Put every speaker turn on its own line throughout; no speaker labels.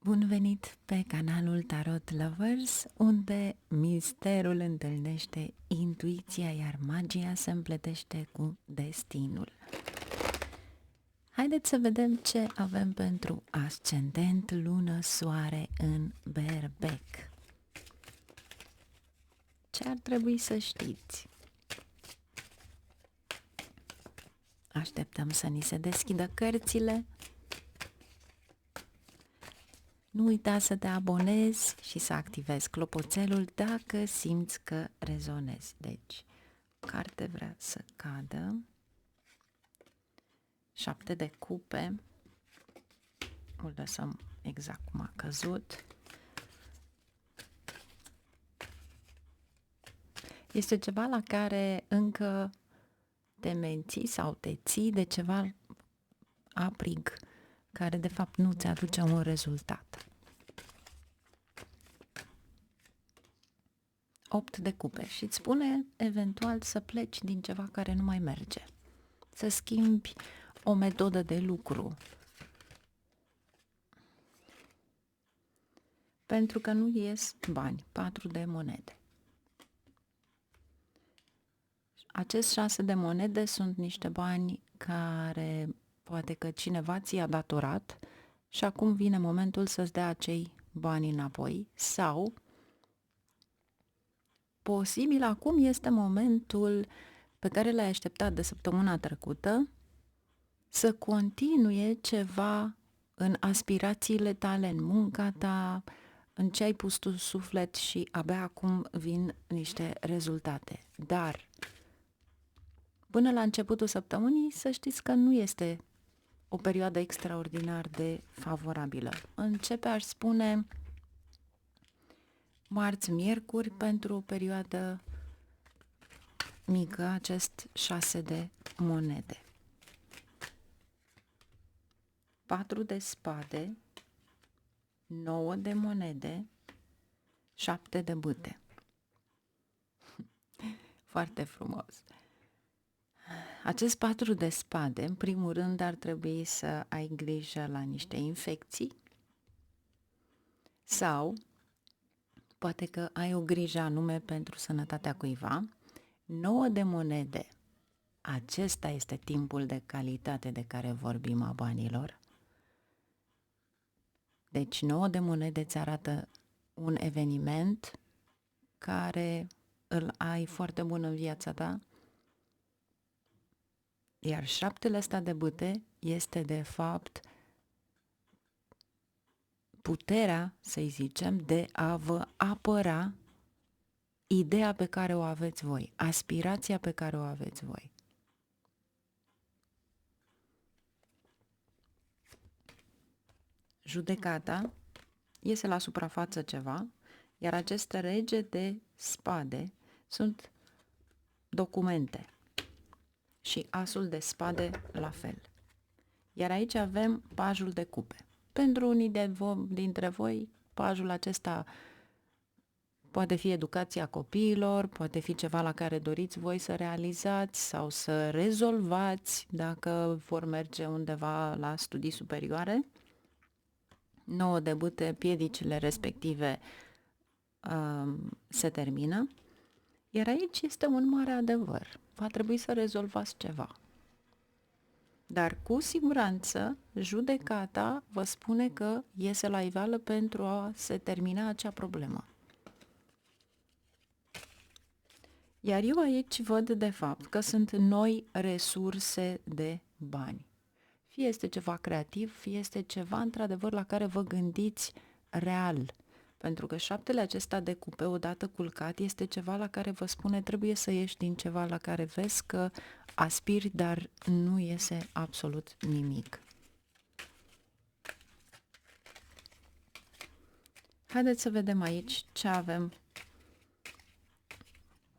Bun venit pe canalul Tarot Lovers, unde misterul întâlnește intuiția, iar magia se împletește cu destinul. Haideți să vedem ce avem pentru ascendent, lună, soare în Berbec. Ce ar trebui să știți? Așteptăm să ni se deschidă cărțile. Nu uita să te abonezi și să activezi clopoțelul dacă simți că rezonezi. Deci, carte vrea să cadă. 7 de cupe. O lăsăm exact cum a căzut. Este ceva la care încă te menții sau te ții de ceva aprig care de fapt nu ți aduce un rezultat. 8 de cupe și îți spune eventual să pleci din ceva care nu mai merge. Să schimbi o metodă de lucru. Pentru că nu ies bani. 4 de monede. Acest 6 de monede sunt niște bani care poate că cineva ți-a datorat și acum vine momentul să-ți dea acei bani înapoi sau posibil acum este momentul pe care l-ai așteptat de săptămâna trecută să continue ceva în aspirațiile tale, în munca ta, în ce ai pus tu suflet și abia acum vin niște rezultate. Dar până la începutul săptămânii să știți că nu este o perioadă extraordinar de favorabilă. Începe, aș spune, marți-miercuri pentru o perioadă mică, acest 6 de monede. 4 de spade, 9 de monede, 7 de bâte. Foarte frumos. Acest 4 de spade, în primul rând, ar trebui să ai grijă la niște infecții sau poate că ai o grijă anume pentru sănătatea cuiva. 9 de monede. Acesta este timpul de calitate de care vorbim a banilor. Deci 9 de monede îți arată un eveniment care îl ai foarte bun în viața ta, iar 7 ăsta de bâte este de fapt puterea, să-i zicem, de a vă apăra ideea pe care o aveți voi, aspirația pe care o aveți voi. Judecata, iese la suprafață ceva, iar aceste rege de spade sunt documente și asul de spade la fel. Iar aici avem pajul de cupe. Pentru unii dintre voi, pajul acesta poate fi educația copiilor, poate fi ceva la care doriți voi să realizați sau să rezolvați dacă vor merge undeva la studii superioare. 9 de bâte, piedicile respective se termină. Iar aici este un mare adevăr. Va trebui să rezolvați ceva. Dar cu siguranță judecata vă spune că iese la iveală pentru a se termina acea problemă. Iar eu aici văd de fapt că sunt noi resurse de bani. Fie este ceva creativ, fie este ceva într-adevăr la care vă gândiți real. Pentru că 7 acesta de cupe, odată culcat, este ceva la care vă spune trebuie să ieși din ceva la care vezi că aspiri, dar nu iese absolut nimic. Haideți să vedem aici ce avem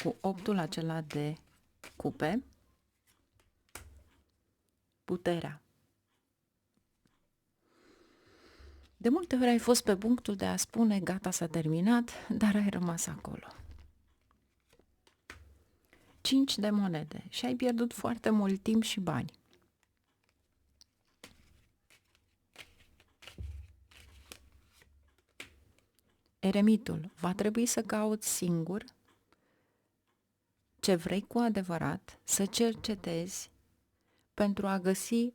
cu 8-ul acela de cupe. Puterea. De multe ori ai fost pe punctul de a spune gata, s-a terminat, dar ai rămas acolo. 5 de monede și ai pierdut foarte mult timp și bani. eremitul, va trebui să cauți singur ce vrei cu adevărat, să cercetezi pentru a găsi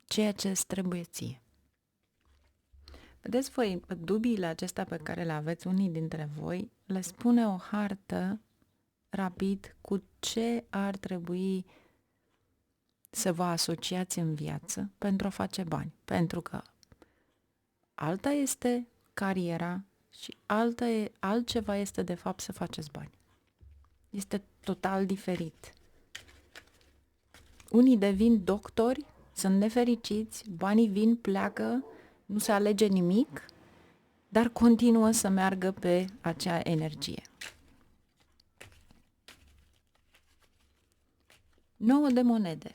ceea ce îți trebuie ție. Vedeți voi, dubiile acestea pe care le aveți unii dintre voi, le spune o hartă rapid cu ce ar trebui să vă asociați în viață pentru a face bani. Pentru că alta este cariera și altceva este de fapt să faceți bani. Este total diferit. Unii devin doctori, sunt nefericiți, banii vin, pleacă, nu se alege nimic, dar continuă să meargă pe acea energie. 9 de monede.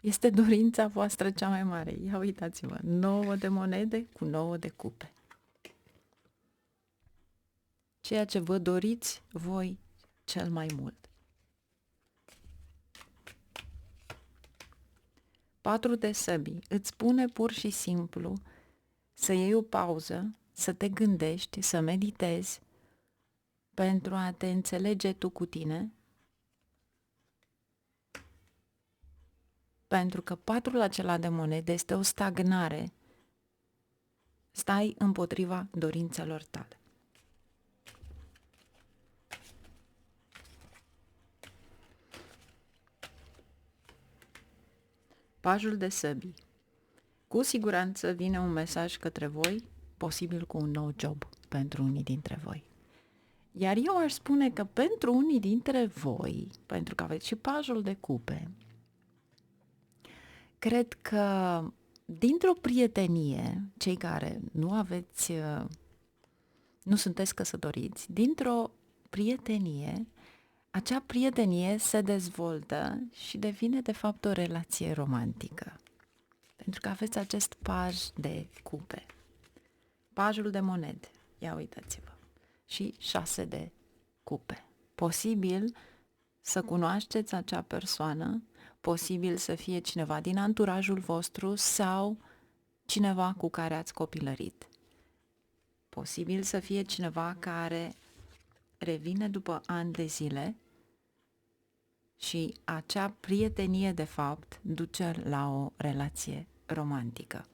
Este dorința voastră cea mai mare. Ia uitați-vă, 9 de monede cu 9 de cupe. Ceea ce vă doriți voi cel mai mult. 4 de săbii. Îți spune pur și simplu să iei o pauză, să te gândești, să meditezi pentru a te înțelege tu cu tine. Pentru că 4 acela de monede este o stagnare. Stai împotriva dorințelor tale. Pajul de săbii. Cu siguranță vine un mesaj către voi, posibil cu un nou job pentru unii dintre voi. Iar eu aș spune că pentru unii dintre voi, pentru că aveți și pajul de cupe, cred că dintr-o prietenie, cei care nu sunteți căsătoriți, dintr-o prietenie, acea prietenie se dezvoltă și devine de fapt o relație romantică. Pentru că aveți acest paj de cupe, pajul de monede, ia uitați-vă, și 6 de cupe. Posibil să cunoașteți acea persoană, posibil să fie cineva din anturajul vostru sau cineva cu care ați copilărit. Posibil să fie cineva care revine după ani de zile și acea prietenie de fapt duce la o relație romantică.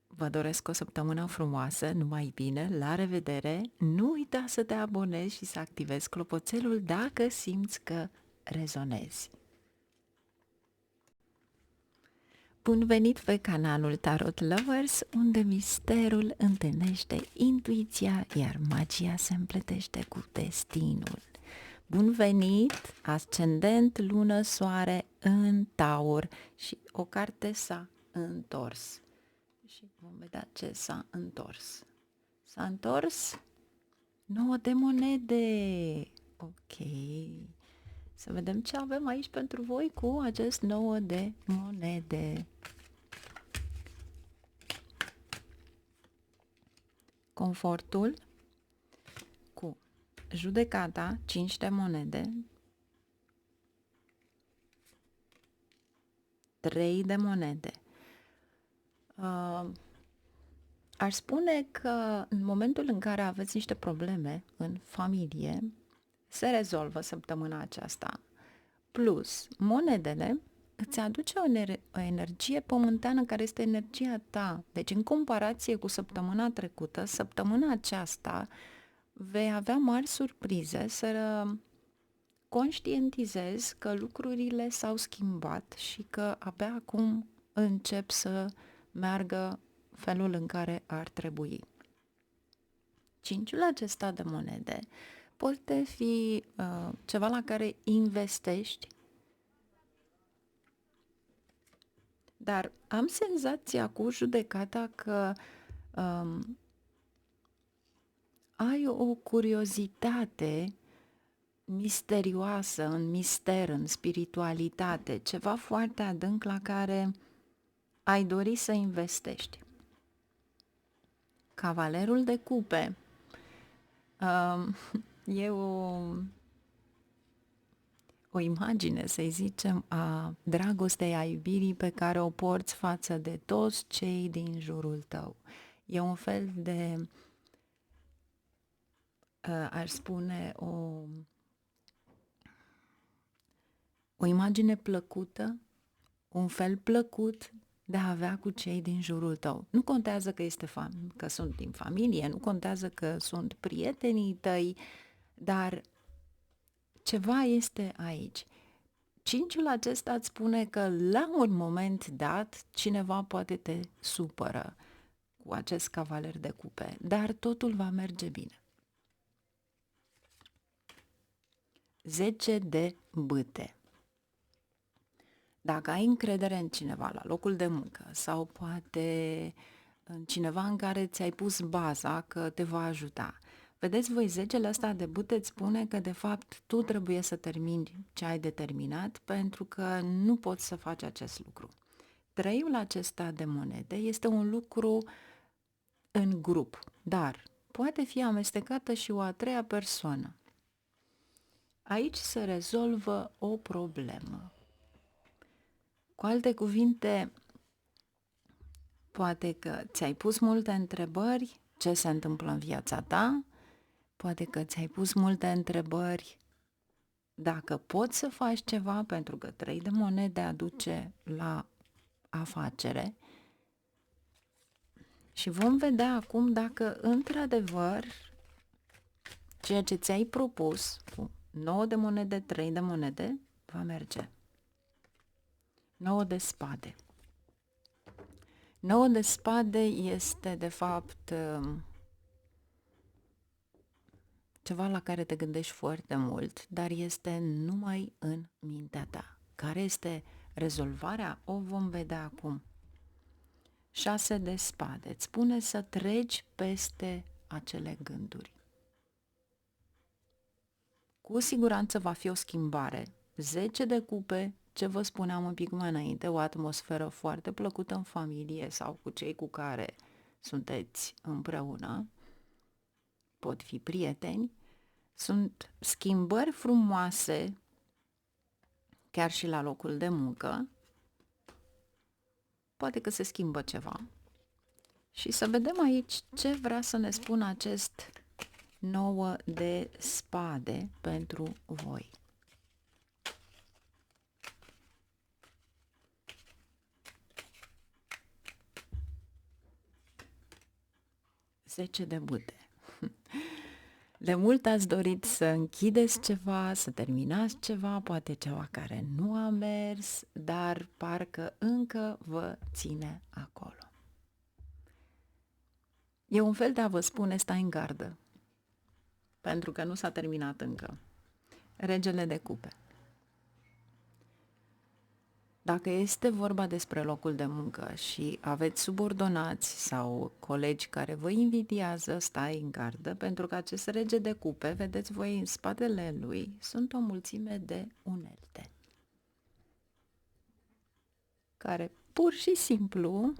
Vă doresc o săptămână frumoasă, numai bine, la revedere! Nu uita să te abonezi și să activezi clopoțelul dacă simți că rezonezi. Bun venit pe canalul Tarot Lovers, unde misterul întâlnește intuiția, iar magia se împletește cu destinul. Bun venit, ascendent, lună, soare în Taur și o carte s-a întors. Și vom vedea ce s-a întors. S-a întors 9 de monede. Ok. Să vedem ce avem aici pentru voi cu acest 9 de monede. Confortul cu judecata, 5 de monede, 3 de monede. Aș spune că în momentul în care aveți niște probleme în familie, se rezolvă săptămâna aceasta. Plus, monedele îți aduce o energie pământeană care este energia ta. Deci, în comparație cu săptămâna trecută, săptămâna aceasta vei avea mari surprize să conștientizezi că lucrurile s-au schimbat și că abia acum încep să meargă felul în care ar trebui. 5-ul acesta de monede poate fi ceva la care investești, dar am senzația cu judecata că ai o curiozitate misterioasă, în mister, în spiritualitate, ceva foarte adânc la care ai dori să investești. Cavalerul de cupe e o o imagine, să zicem, a dragostei, a iubirii pe care o porți față de toți cei din jurul tău. E un fel de, aș spune, o imagine plăcută, un fel plăcut de a avea cu cei din jurul tău. Nu contează că că sunt din familie, nu contează că sunt prietenii tăi, dar ceva este aici. Cinciul acesta îți spune că la un moment dat cineva poate te supără cu acest cavaler de cupe, dar totul va merge bine. 10 de bâte. Dacă ai încredere în cineva la locul de muncă sau poate în cineva în care ți-ai pus baza că te va ajuta, vedeți voi, 10-le ăsta de bâte îți spune că de fapt tu trebuie să termini ce ai determinat pentru că nu poți să faci acest lucru. 3-ul acesta de monede este un lucru în grup, dar poate fi amestecată și o a treia persoană. Aici se rezolvă o problemă. Cu alte cuvinte, poate că ți-ai pus multe întrebări, ce se întâmplă în viața ta, poate că ți-ai pus multe întrebări dacă poți să faci ceva, pentru că 3 de monede aduce la afacere. Și vom vedea acum dacă într-adevăr ceea ce ți-ai propus cu 9 de monede, 3 de monede, va merge. 9 de spade. 9 de spade este de fapt ceva la care te gândești foarte mult, dar este numai în mintea ta. Care este rezolvarea? O vom vedea acum. 6 de spade. Îți spune să treci peste acele gânduri. Cu siguranță va fi o schimbare. 10 de cupe, ce vă spuneam un pic mai înainte, o atmosferă foarte plăcută în familie sau cu cei cu care sunteți împreună, pot fi prieteni, sunt schimbări frumoase, chiar și la locul de muncă, poate că se schimbă ceva. Și să vedem aici ce vrea să ne spună acest 9 de spade pentru voi. Zece de bâte. De mult ați dorit să închideți ceva, să terminați ceva, poate ceva care nu a mers, dar parcă încă vă ține acolo. E un fel de a vă spune stai în gardă, pentru că nu s-a terminat încă. Regele de cupe. Dacă este vorba despre locul de muncă și aveți subordonați sau colegi care vă invidiază, stai în gardă, pentru că acest rege de cupe, vedeți voi în spatele lui, sunt o mulțime de unelte care pur și simplu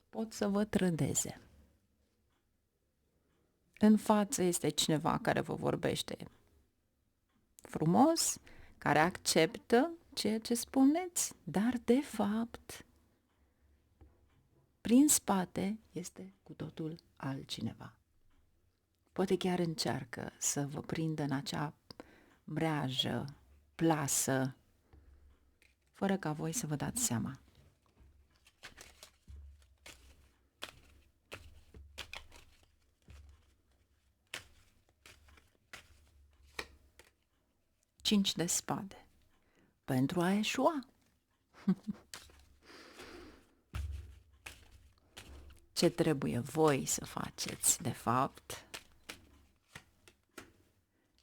pot să vă trădeze. În față este cineva care vă vorbește frumos, care acceptă ceea ce spuneți, dar de fapt, prin spate este cu totul altcineva. Poate chiar încearcă să vă prindă în acea mreajă, plasă, fără ca voi să vă dați seama. Cinci de spade. Pentru a eșua. Ce trebuie voi să faceți, de fapt?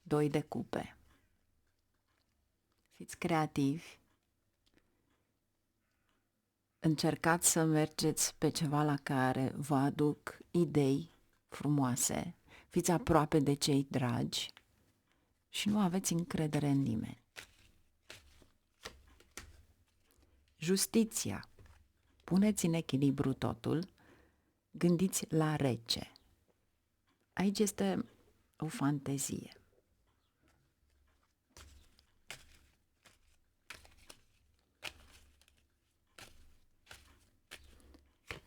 2 de cupe. Fiți creativi. Încercați să mergeți pe ceva la care vă aduc idei frumoase. Fiți aproape de cei dragi și nu aveți încredere în nimeni. Justiția. Puneți în echilibru totul. Gândiți la rece. Aici este o fantezie.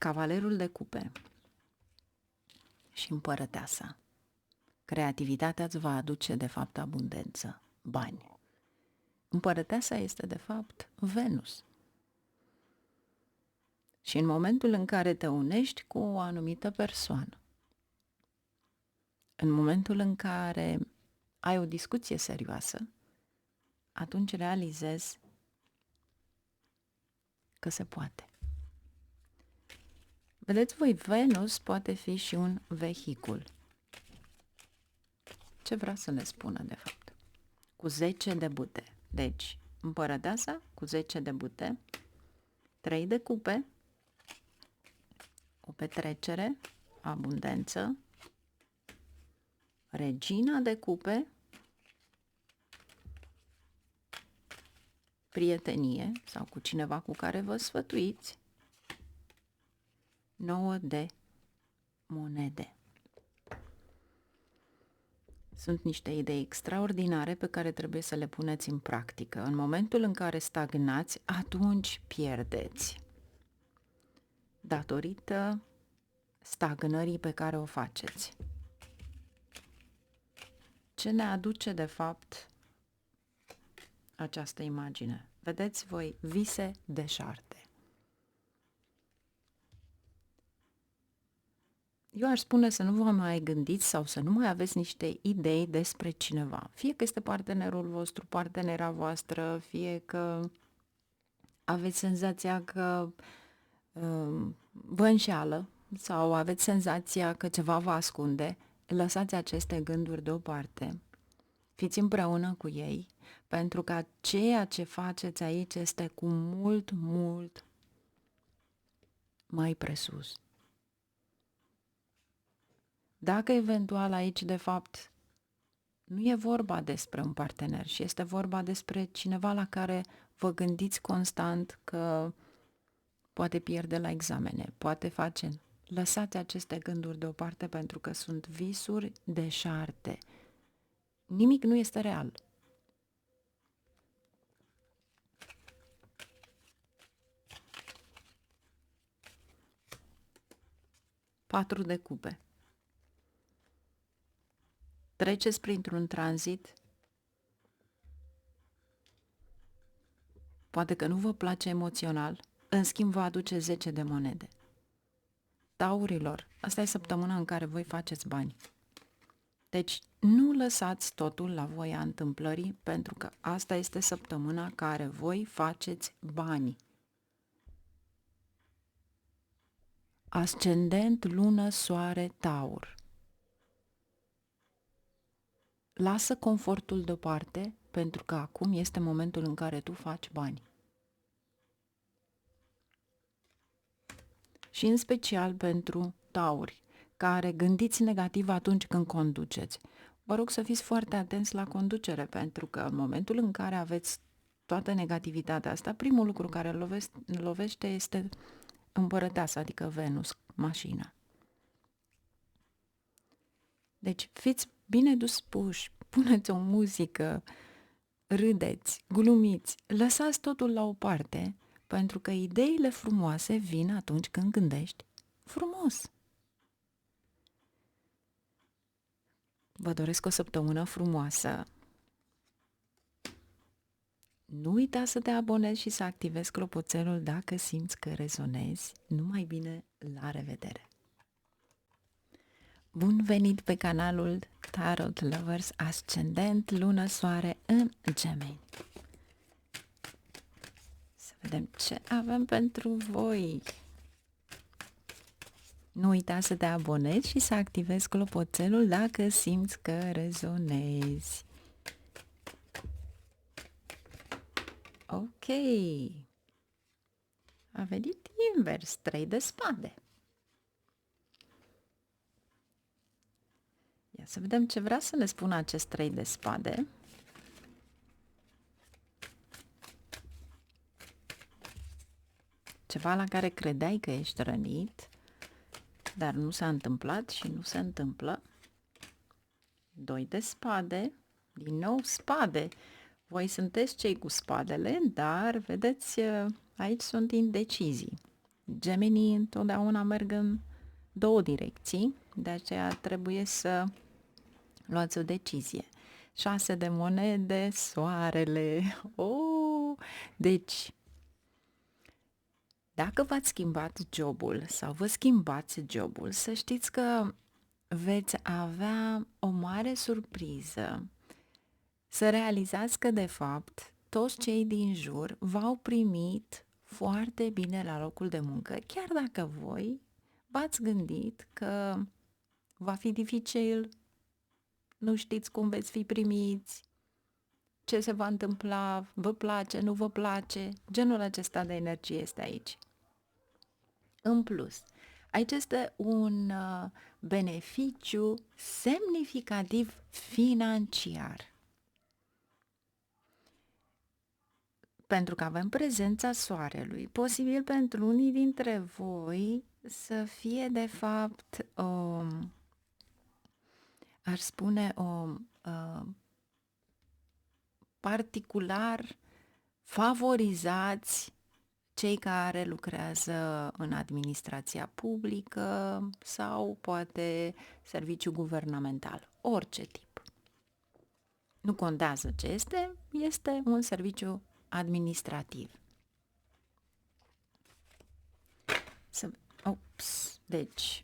Cavalerul de cupe și împărăteasa. Creativitatea îți va aduce de fapt abundență, bani. Împărăteasa este de fapt Venus. Și în momentul în care te unești cu o anumită persoană, în momentul în care ai o discuție serioasă, atunci realizezi că se poate. Vedeți voi, Venus poate fi și un vehicul. Ce vrea să ne spună de fapt? Cu 10 de bute. Deci, împărăteasa cu 10 de bute, 3 de cupe, o petrecere, abundență, regina de cupe, prietenie sau cu cineva cu care vă sfătuiți, 9 de monede. Sunt niște idei extraordinare pe care trebuie să le puneți în practică. În momentul în care stagnați, atunci pierdeți. Datorită stagnării pe care o faceți. Ce ne aduce de fapt această imagine? Vedeți voi, vise deșarte. Eu aș spune să nu vă mai gândiți sau să nu mai aveți niște idei despre cineva. Fie că este partenerul vostru, partenera voastră, fie că aveți senzația că vă înșeală sau aveți senzația că ceva vă ascunde, lăsați aceste gânduri deoparte. Fiți împreună cu ei, pentru că ceea ce faceți aici este cu mult, mult mai presus. Dacă eventual aici, de fapt, nu e vorba despre un partener și este vorba despre cineva la care vă gândiți constant că poate pierde la examene, poate face... Lăsați aceste gânduri deoparte pentru că sunt visuri deșarte. Nimic nu este real. Patru de cupe. Treceți printr-un tranzit. Poate că nu vă place emoțional, în schimb vă aduce 10 de monede. Taurilor, asta e săptămâna în care voi faceți bani. Deci nu lăsați totul la voia întâmplării, pentru că asta este săptămâna care voi faceți bani. Ascendent, lună, soare, taur. Lasă confortul deoparte, pentru că acum este momentul în care tu faci bani. Și în special pentru tauri, care gândiți negativ atunci când conduceți. Vă rog să fiți foarte atenți la conducere, pentru că în momentul în care aveți toată negativitatea asta, primul lucru care lovește este împărăteasa, adică Venus, mașina. Deci fiți bine dispuși, puneți o muzică, râdeți, glumiți, lăsați totul la o parte, pentru că ideile frumoase vin atunci când gândești frumos. Vă doresc o săptămână frumoasă. Nu uita să te abonezi și să activezi clopoțelul dacă simți că rezonezi. Numai bine, la revedere! Bun venit pe canalul Tarot Lovers Ascendent, lună, soare în Gemeni. Să vedem ce avem pentru voi. Nu uita să te abonezi și să activezi clopoțelul dacă simți că rezonezi. Ok. A venit invers, 3 de spade. Ia să vedem ce vrea să ne spună acest 3 de spade. Ceva la care credeai că ești rănit, dar nu s-a întâmplat și nu se întâmplă. 2 de spade, din nou spade. Voi sunteți cei cu spadele, dar vedeți, aici sunt indecizii. Gemenii întotdeauna merg în două direcții, de aceea trebuie să luați o decizie. 6 de monede, soarele. Oh! Deci, dacă v-ați schimbat jobul sau vă schimbați jobul, să știți că veți avea o mare surpriză. Să realizați că, de fapt, toți cei din jur v-au primit foarte bine la locul de muncă, chiar dacă voi v-ați gândit că va fi dificil, nu știți cum veți fi primiți, ce se va întâmpla, vă place, nu vă place, genul acesta de energie este aici. În plus, aici este un beneficiu semnificativ financiar. Pentru că avem prezența soarelui, posibil pentru unii dintre voi să fie de fapt, aș spune, particular favorizați cei care lucrează în administrația publică sau poate serviciu guvernamental, orice tip. Nu contează ce este un serviciu administrativ. Deci,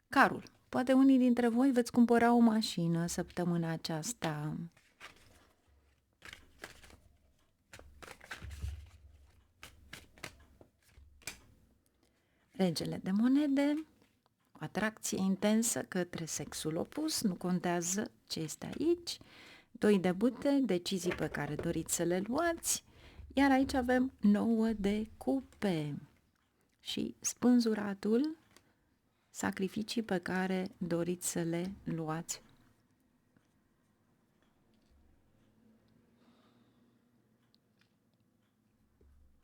carul. Poate unii dintre voi veți cumpăra o mașină săptămâna aceasta. Regele de monede, o atracție intensă către sexul opus, nu contează ce este aici. 2 de bute, decizii pe care doriți să le luați, iar aici avem 9 de cupe și spânzuratul, sacrificii pe care doriți să le luați.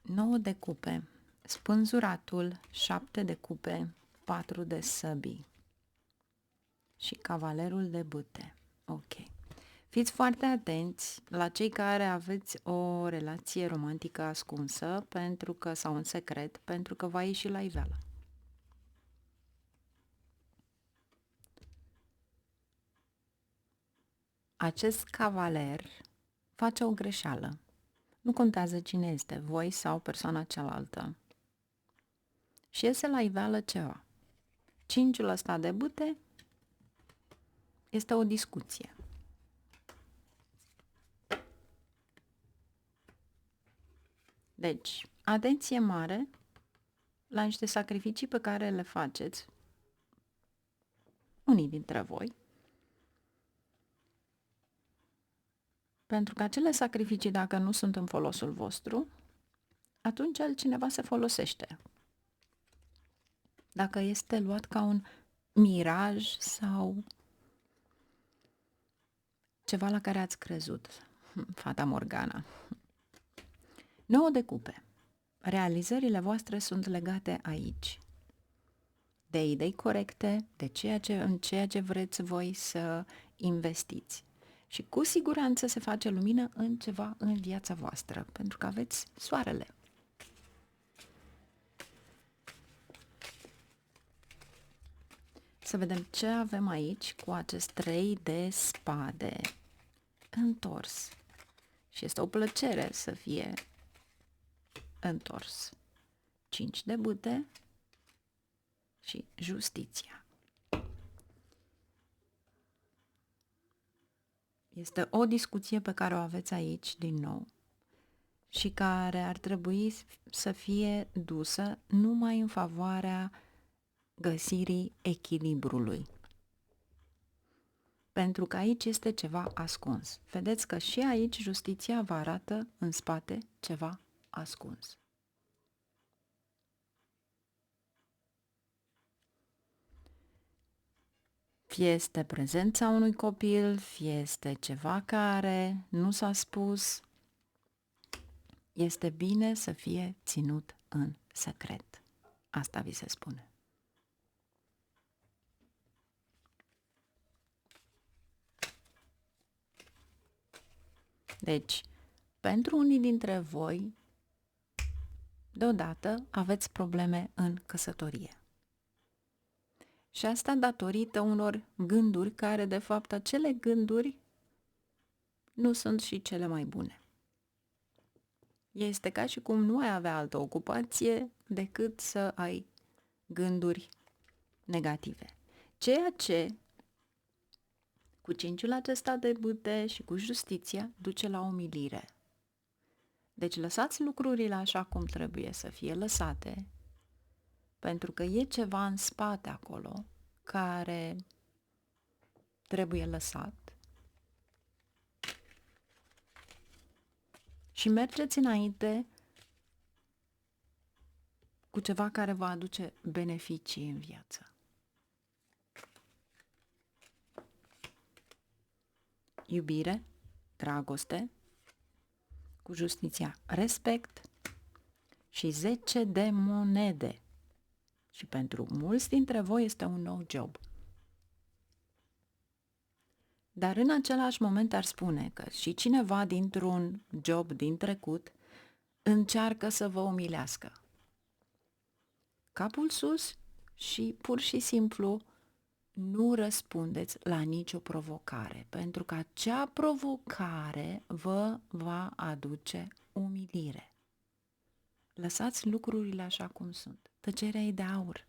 Nouă de cupe, spânzuratul, 7 de cupe, 4 de săbii și cavalerul de bâte. Ok. Fiți foarte atenți la cei care aveți o relație romantică ascunsă pentru că, sau în secret, pentru că va ieși la iveală. Acest cavaler face o greșeală. Nu contează cine este, voi sau persoana cealaltă. Și iese la iveală ceva. 5-ul ăsta de bâte este o discuție. Deci, atenție mare la niște sacrificii pe care le faceți, unii dintre voi, pentru că acele sacrificii, dacă nu sunt în folosul vostru, atunci altcineva se folosește. Dacă este luat ca un miraj sau ceva la care ați crezut, Fata Morgana. 9 de cupe. Realizările voastre sunt legate aici de idei corecte, de în ceea ce vreți voi să investiți. Și cu siguranță se face lumină în ceva în viața voastră, pentru că aveți soarele. Să vedem ce avem aici cu acest 3 de spade întors. Și este o plăcere să fie întors. 5 de bâte și justiția. Este o discuție pe care o aveți aici din nou și care ar trebui să fie dusă numai în favoarea găsirii echilibrului. Pentru că aici este ceva ascuns. Vedeți că și aici justiția vă arată în spate ceva ascuns. Fie este prezența unui copil, fie este ceva care nu s-a spus, este bine să fie ținut în secret. Asta vi se spune. Deci, pentru unii dintre voi, deodată aveți probleme în căsătorie. Și asta datorită unor gânduri care, de fapt, acele gânduri nu sunt și cele mai bune. Este ca și cum nu ai avea altă ocupație decât să ai gânduri negative. Ceea ce, cu cinciul acesta de bâte și cu justiția, duce la umilire. Deci lăsați lucrurile așa cum trebuie să fie lăsate, pentru că e ceva în spate acolo care trebuie lăsat. Și mergeți înainte cu ceva care va aduce beneficii în viață. Iubire, dragoste, cu justiția, respect și 10 de monede. Și pentru mulți dintre voi este un nou job. Dar în același moment ar spune că și cineva dintr-un job din trecut încearcă să vă umilească. Capul sus și pur și simplu nu răspundeți la nicio provocare, pentru că acea provocare vă va aduce umilire. Lăsați lucrurile așa cum sunt. Tăcerea e de aur.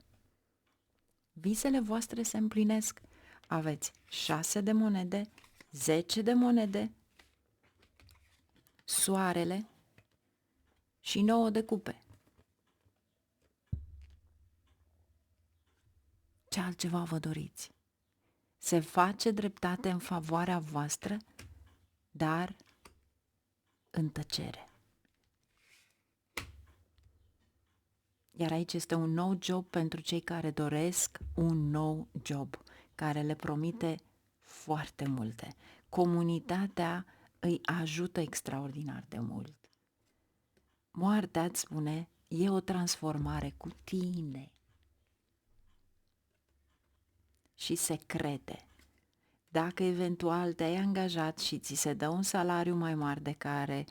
Visele voastre se împlinesc. Aveți 6 de monede, 10 de monede, soarele și 9 de cupe. Ce altceva vă doriți? Se face dreptate în favoarea voastră, dar în tăcere. Iar aici este un nou job pentru cei care doresc un nou job, care le promite foarte multe. Comunitatea îi ajută extraordinar de mult. Moartea îți spune, e o transformare cu tine. Și secrete. Dacă eventual te-ai angajat și ți se dă un salariu mai mare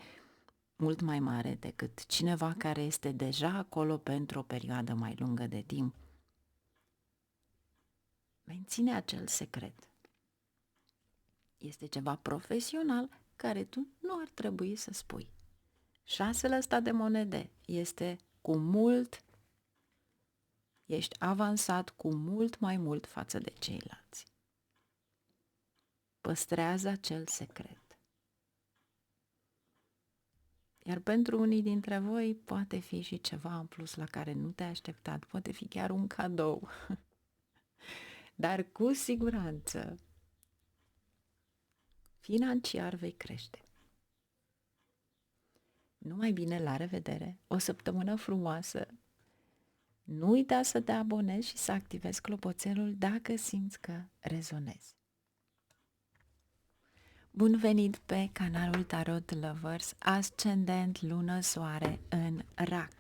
mult mai mare decât cineva care este deja acolo pentru o perioadă mai lungă de timp, menține acel secret. Este ceva profesional care tu nu ar trebui să spui. 6 ăsta de monede este cu mult, ești avansat cu mult mai mult față de ceilalți. Păstrează acel secret. Iar pentru unii dintre voi poate fi și ceva în plus la care nu te-ai așteptat, poate fi chiar un cadou. Dar cu siguranță financiar vei crește. Numai bine, la revedere, o săptămână frumoasă. Nu uita să te abonezi și să activezi clopoțelul dacă simți că rezonezi. Bun venit pe canalul Tarot Lovers, ascendent, lună, soare în Rac.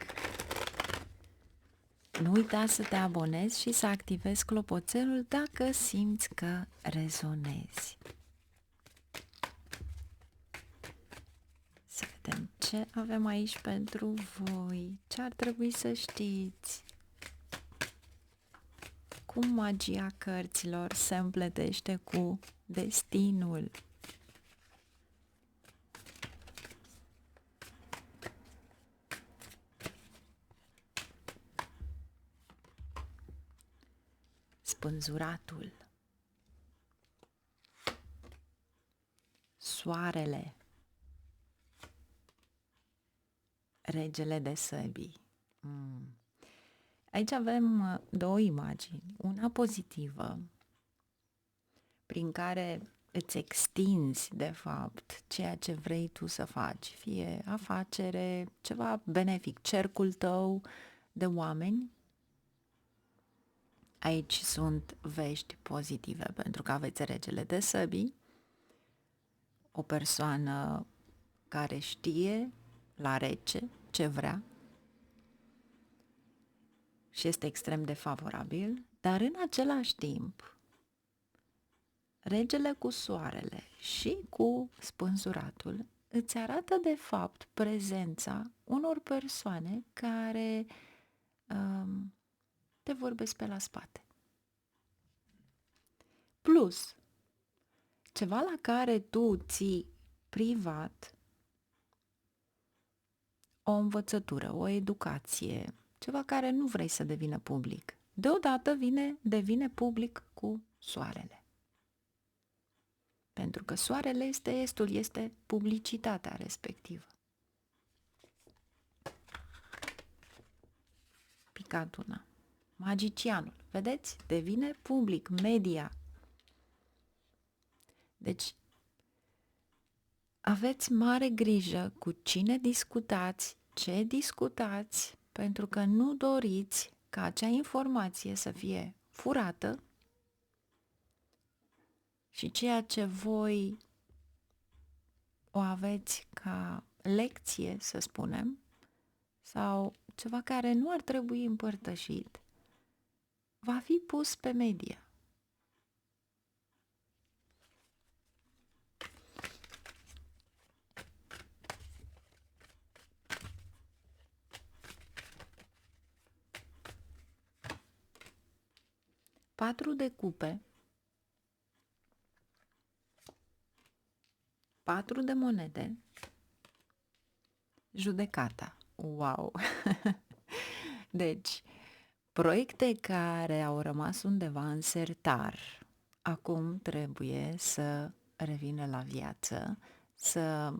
Nu uita să te abonezi și să activezi clopoțelul dacă simți că rezonezi. Să vedem ce avem aici pentru voi, ce ar trebui să știți. Cum magia cărților se împletește cu destinul. Spânzuratul, soarele, regele de săbii. Aici avem două imagini, una pozitivă, prin care îți extinzi, de fapt, ceea ce vrei tu să faci, fie afacere, ceva benefic, cercul tău de oameni. Aici sunt vești pozitive, pentru că aveți regele de săbii, o persoană care știe la rece ce vrea și este extrem de favorabil, dar în același timp, regele cu soarele și cu spânzuratul îți arată de fapt prezența unor persoane care te vorbesc pe la spate. Plus, ceva la care tu ții privat o învățătură, o educație, ceva care nu vrei să devină public. Deodată devine public cu soarele. Pentru că soarele este estul, este publicitatea respectivă. Picatuna. Magicianul. Vedeți? Devine public, media. Deci, aveți mare grijă cu cine discutați, ce discutați, pentru că nu doriți ca acea informație să fie furată și ceea ce voi o aveți ca lecție, să spunem, sau ceva care nu ar trebui împărtășit, va fi pus pe media. Patru de cupe, 4 de monede, judecata. Wow! Deci, proiecte care au rămas undeva în sertar, acum trebuie să revină la viață, să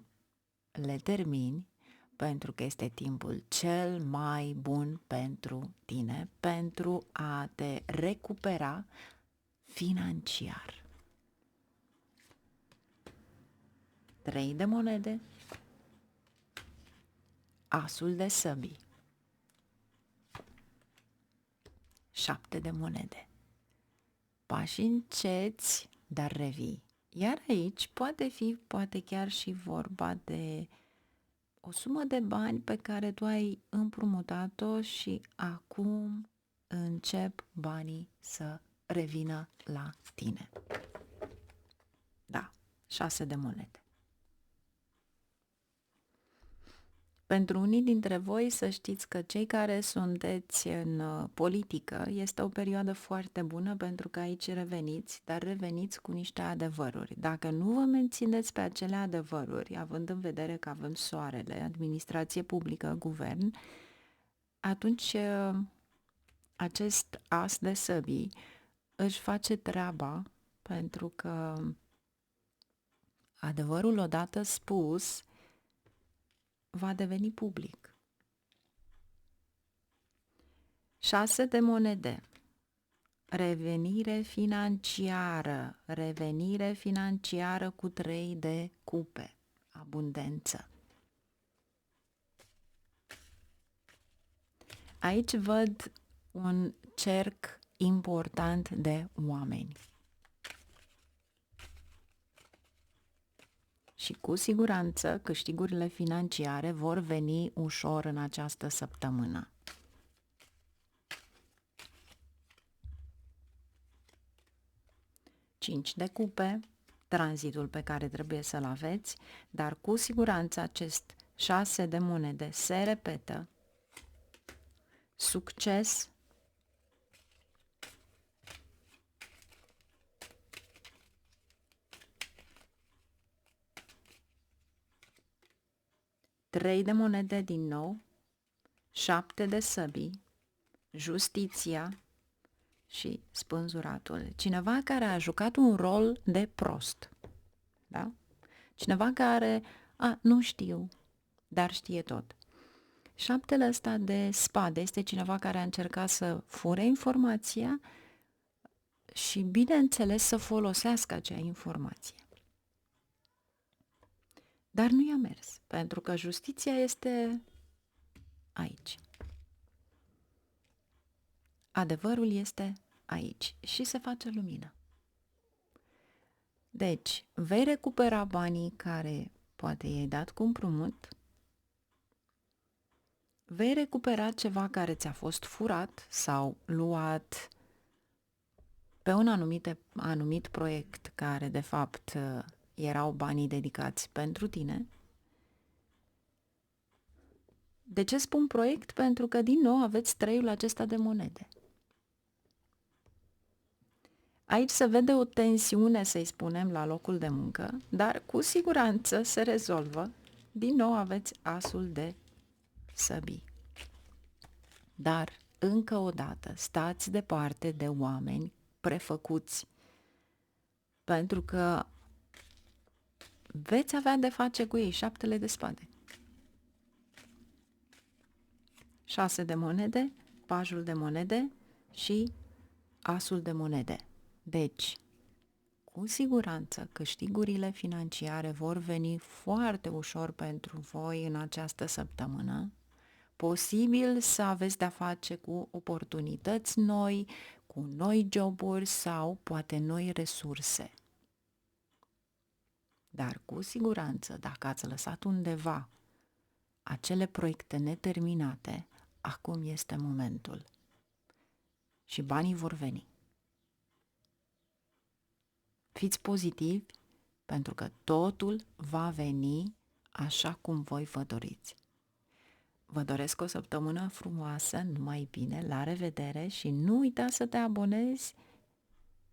le termini, pentru că este timpul cel mai bun pentru tine, pentru a te recupera financiar. 3 de monede, asul de săbii, 7 de monede, pași înceți, dar revii. Iar aici poate chiar și vorba de o sumă de bani pe care tu ai împrumutat-o și acum încep banii să revină la tine. Da, 6 de monede. Pentru unii dintre voi să știți că cei care sunteți în politică este o perioadă foarte bună pentru că aici reveniți, dar reveniți cu niște adevăruri. Dacă nu vă mențineți pe acele adevăruri, având în vedere că avem soarele, administrație publică, guvern, atunci acest as de săbii își face treaba pentru că adevărul odată spus va deveni public. 6 de monede. Revenire financiară cu 3 de cupe. Abundență. Aici văd un cerc important de oameni. Și cu siguranță câștigurile financiare vor veni ușor în această săptămână. Cinci de cupe, tranzitul pe care trebuie să-l aveți, dar cu siguranță acest 6 de monede se repetă. Succes. Trei de monede din nou, 7 de săbii, justiția și spânzuratul. Cineva care a jucat un rol de prost. Da? Cineva care, nu știu, dar știe tot. 7 ăsta de spade este cineva care a încercat să fure informația și, bineînțeles, să folosească acea informație. Dar nu i-a mers, pentru că justiția este aici. Adevărul este aici și se face lumină. Deci, vei recupera banii care poate i-ai dat cu împrumut, vei recupera ceva care ți-a fost furat sau luat pe un anumit proiect care, de fapt, erau banii dedicați pentru tine De ce spun proiect? Pentru că din nou aveți treiul acesta de monede. Aici se vede o tensiune, să-i spunem, la locul de muncă, dar cu siguranță se rezolvă. Din nou aveți asul de săbii. Dar, încă o dată, stați departe de oameni prefăcuți, pentru că veți avea de face cu ei. 7 de spade. 6 de monede, pajul de monede și asul de monede. Deci, cu siguranță, câștigurile financiare vor veni foarte ușor pentru voi în această săptămână. Posibil să aveți de-a face cu oportunități noi, cu noi joburi sau poate noi resurse. Dar cu siguranță, dacă ați lăsat undeva acele proiecte neterminate, acum este momentul. Și banii vor veni. Fiți pozitivi, pentru că totul va veni așa cum voi vă doriți. Vă doresc o săptămână frumoasă, numai bine, la revedere și nu uita să te abonezi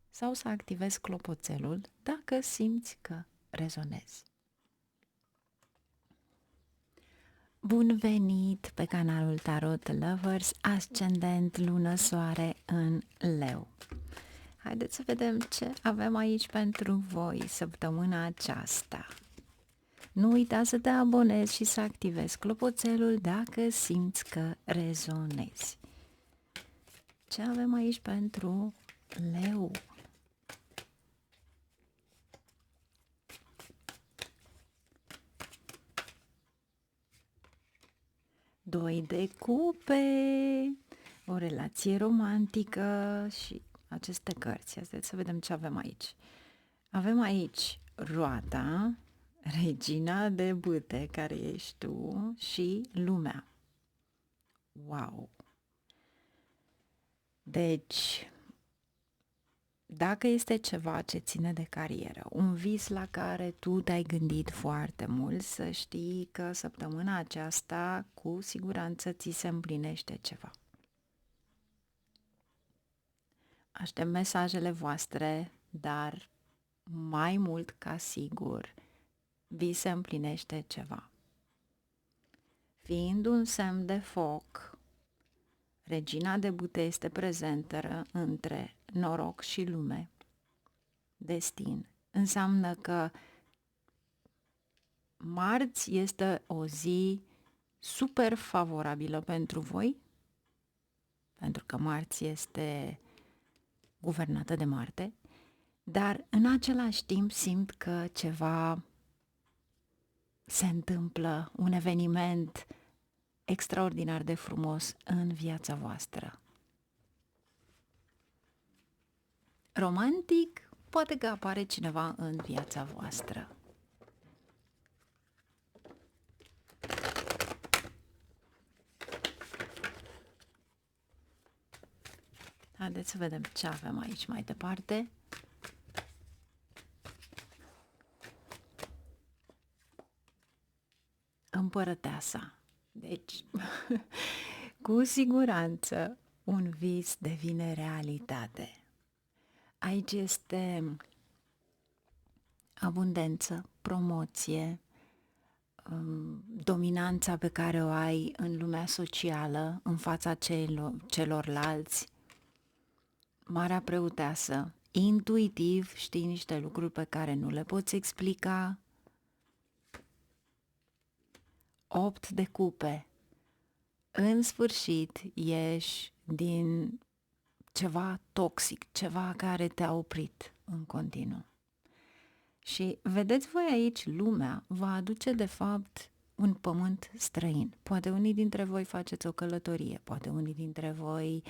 sau să activezi clopoțelul dacă simți că rezonezi. Bun venit pe canalul Tarot Lovers, ascendent, lună, soare în Leu. Haideți să vedem ce avem aici pentru voi săptămâna aceasta. Nu uita să te abonezi și să activezi clopoțelul dacă simți că rezonezi. Ce avem aici pentru Leu? Doi de cupe, o relație romantică și aceste cărți. Haideți să vedem ce avem aici. Avem aici roata, regina de bâte, care ești tu, și lumea. Wow! Deci, dacă este ceva ce ține de carieră, un vis la care tu te-ai gândit foarte mult, să știi că săptămâna aceasta cu siguranță ți se împlinește ceva. Aștept mesajele voastre, dar mai mult ca sigur vi se împlinește ceva. Fiind un semn de foc, regina de bâte este prezentă între noroc și lume, destin. Înseamnă că marți este o zi super favorabilă pentru voi, pentru că marți este guvernată de Marte, dar în același timp simt că ceva se întâmplă, un eveniment extraordinar de frumos în viața voastră. Romantic, poate că apare cineva în viața voastră. Haideți să vedem ce avem aici mai departe. Împărăteasa. Deci, cu siguranță, un vis devine realitate. Aici este abundență, promoție, dominanța pe care o ai în lumea socială, în fața celorlalți, marea preoteasă, intuitiv știi niște lucruri pe care nu le poți explica. 8 de cupe. În sfârșit ieși din ceva toxic, ceva care te-a oprit în continuu. Și vedeți voi aici, lumea va aduce de fapt un pământ străin. Poate unii dintre voi faceți o călătorie, poate unii dintre voi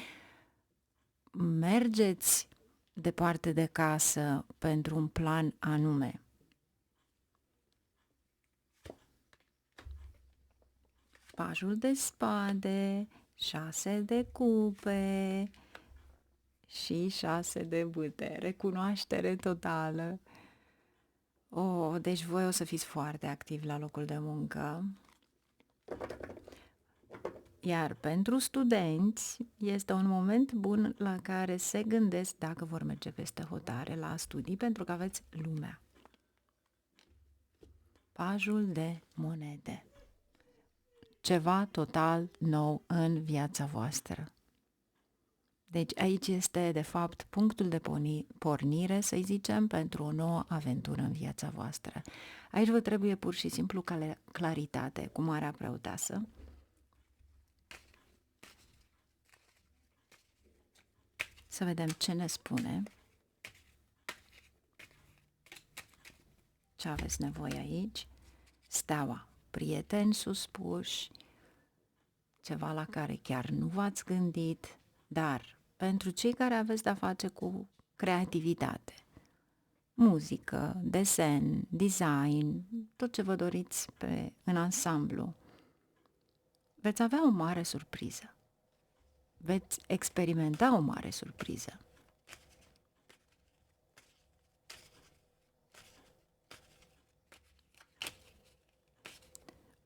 mergeți departe de casă pentru un plan anume. Pajul de spade, 6 de cupe și 6 de bâte. Recunoaștere totală. Deci voi o să fiți foarte activi la locul de muncă. Iar pentru studenți este un moment bun la care se gândesc dacă vor merge peste hotare la studii, pentru că aveți lumea. Pajul de monede. Ceva total nou în viața voastră. Deci aici este, de fapt, punctul de pornire, să-i zicem, pentru o nouă aventură în viața voastră. Aici vă trebuie pur și simplu claritate cu Marea Preoteasă. Să vedem ce ne spune. Ce aveți nevoie aici? Steaua, prieteni suspuși, ceva la care chiar nu v-ați gândit, dar pentru cei care aveți de-a face cu creativitate, muzică, desen, design, tot ce vă doriți în ansamblu, veți avea o mare surpriză. Veți experimenta o mare surpriză.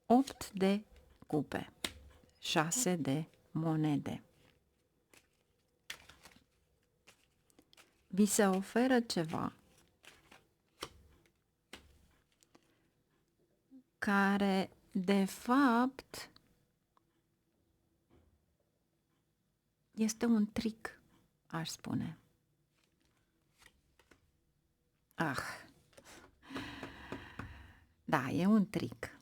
Opt de cupe, 6 de monede. Vi se oferă ceva care, de fapt, este un trick, aș spune. Da, e un trick.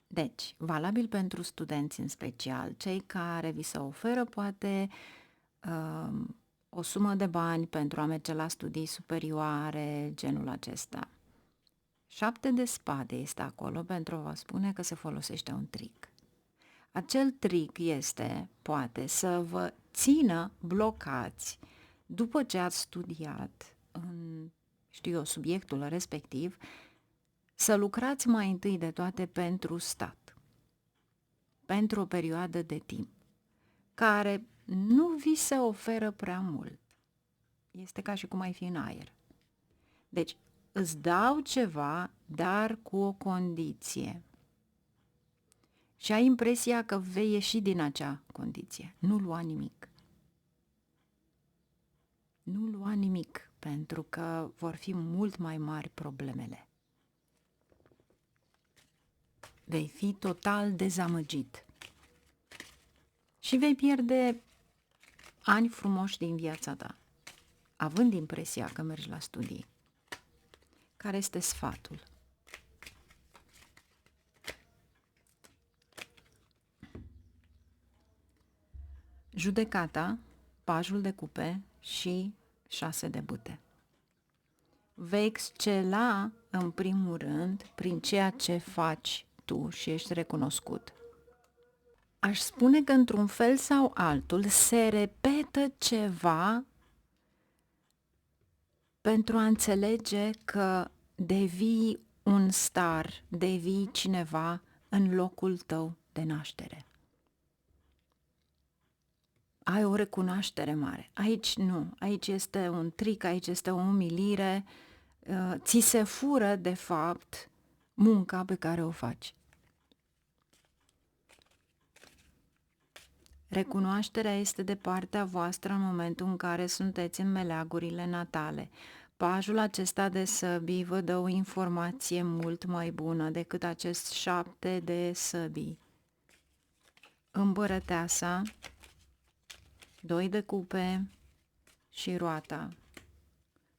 Deci, valabil pentru studenți în special, cei care vi se oferă poate o sumă de bani pentru a merge la studii superioare, genul acesta. 7 de spade este acolo pentru a vă spune că se folosește un trick. Acel trick este, poate, să vă țină blocați după ce ați studiat în, subiectul respectiv, să lucrați mai întâi de toate pentru stat, pentru o perioadă de timp, care nu vi se oferă prea mult. Este ca și cum ai fi în aer. Deci, îți dau ceva, dar cu o condiție. Și ai impresia că vei ieși din acea condiție. Nu lua nimic. Nu lua nimic, pentru că vor fi mult mai mari problemele. Vei fi total dezamăgit. Și vei pierde ani frumoși din viața ta, având impresia că mergi la studii. Care este sfatul? Judecata, pajul de cupe și 6 de bâte. Vei excela, în primul rând, prin ceea ce faci tu și ești recunoscut. Aș spune că, într-un fel sau altul, se repetă ceva pentru a înțelege că devii un star, devii cineva în locul tău de naștere. Ai o recunoaștere mare. Aici nu, aici este un trick, aici este o umilire, ți se fură, de fapt, munca pe care o faci. Recunoașterea este de partea voastră în momentul în care sunteți în meleagurile natale. Pajul acesta de săbii vă dă o informație mult mai bună decât acest 7 de săbii. Împărăteasa, 2 de cupe și roata.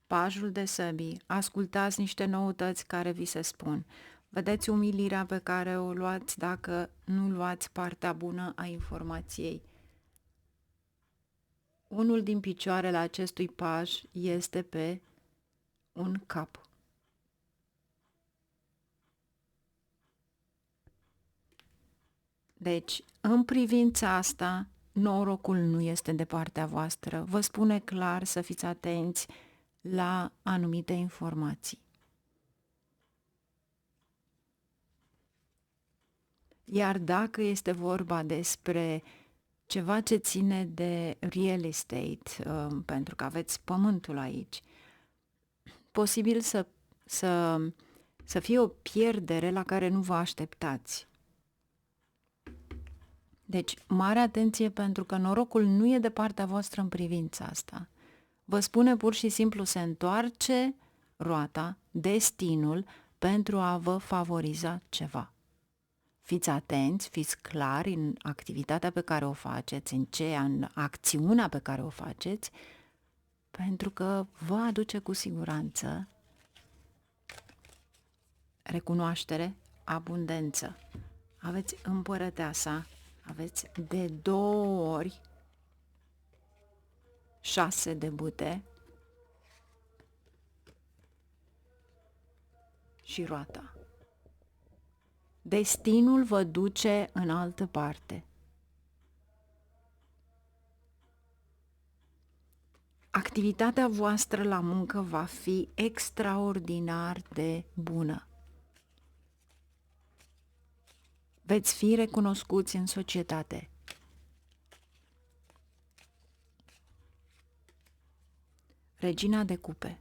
Pajul de săbii, ascultați niște noutăți care vi se spun. Vedeți umilirea pe care o luați dacă nu luați partea bună a informației. Unul din picioarele acestui paj este pe un cap. Deci, în privința asta, norocul nu este de partea voastră. Vă spune clar să fiți atenți la anumite informații. Iar dacă este vorba despre ceva ce ține de real estate, pentru că aveți pământul aici, posibil să fie o pierdere la care nu vă așteptați. Deci, mare atenție, pentru că norocul nu e de partea voastră în privința asta. Vă spune pur și simplu, se întoarce roata, destinul, pentru a vă favoriza ceva. Fiți atenți, fiți clari în activitatea pe care o faceți, în acțiunea pe care o faceți, pentru că vă aduce cu siguranță recunoaștere, abundență. Aveți împărăteasa, aveți de 2 ori 6 de bâte și roata. Destinul vă duce în altă parte. Activitatea voastră la muncă va fi extraordinar de bună. Veți fi recunoscuți în societate. Regina de cupe.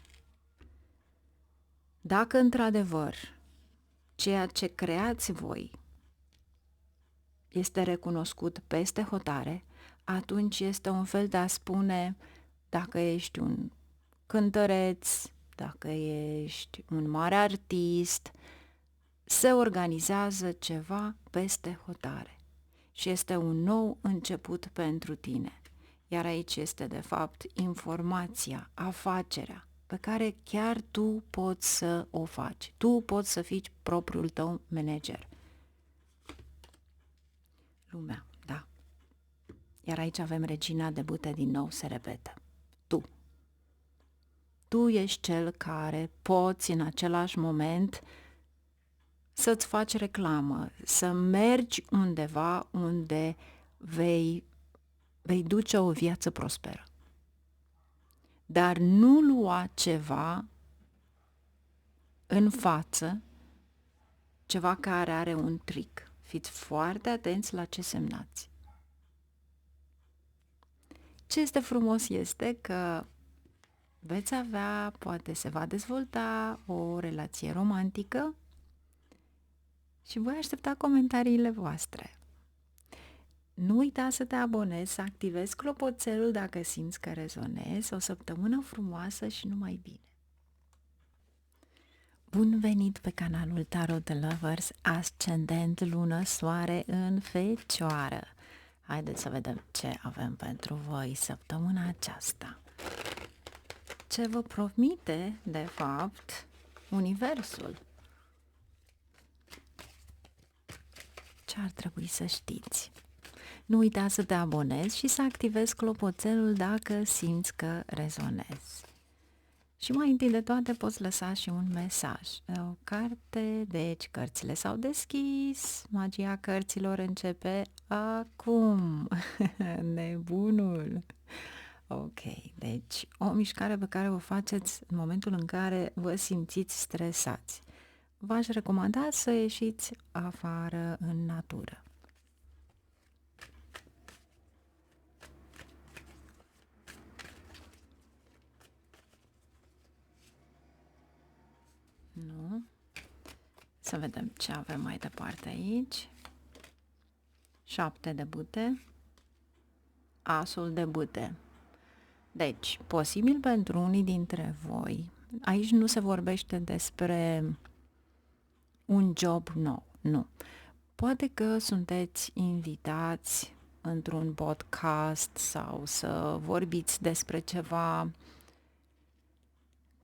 Dacă într-adevăr ceea ce creați voi este recunoscut peste hotare, atunci este un fel de a spune, dacă ești un cântăreț, dacă ești un mare artist, se organizează ceva peste hotare și este un nou început pentru tine. Iar aici este de fapt informația, afacerea pe care chiar tu poți să o faci. Tu poți să fii propriul tău manager. Lumea, da. Iar aici avem regina de bâte, din nou se repetă. Tu. Tu ești cel care poți în același moment să-ți faci reclamă, să mergi undeva unde vei duce o viață prosperă. Dar nu lua ceva în față, ceva care are un trick. Fiți foarte atenți la ce semnați. Ce este frumos este că veți avea, poate se va dezvolta o relație romantică și voi aștepta comentariile voastre. Nu uita să te abonezi, să activezi clopoțelul dacă simți că rezonezi. O săptămână frumoasă și numai bine! Bun venit pe canalul Tarot de Lovers, ascendent, lună, soare în Fecioară. Haideți să vedem ce avem pentru voi săptămâna aceasta. Ce vă promite, de fapt, Universul? Ce ar trebui să știți? Nu uita să te abonezi și să activezi clopoțelul dacă simți că rezonezi. Și mai întâi de toate poți lăsa și un mesaj. O carte, deci cărțile s-au deschis, magia cărților începe acum. Nebunul! Ok, deci o mișcare pe care o faceți în momentul în care vă simțiți stresați. V-aș recomanda să ieșiți afară în natură. Nu? Să vedem ce avem mai departe aici. 7 de bâte. Asul de bâte. Deci, posibil pentru unii dintre voi, aici nu se vorbește despre un job nou, nu. Poate că sunteți invitați într-un podcast sau să vorbiți despre ceva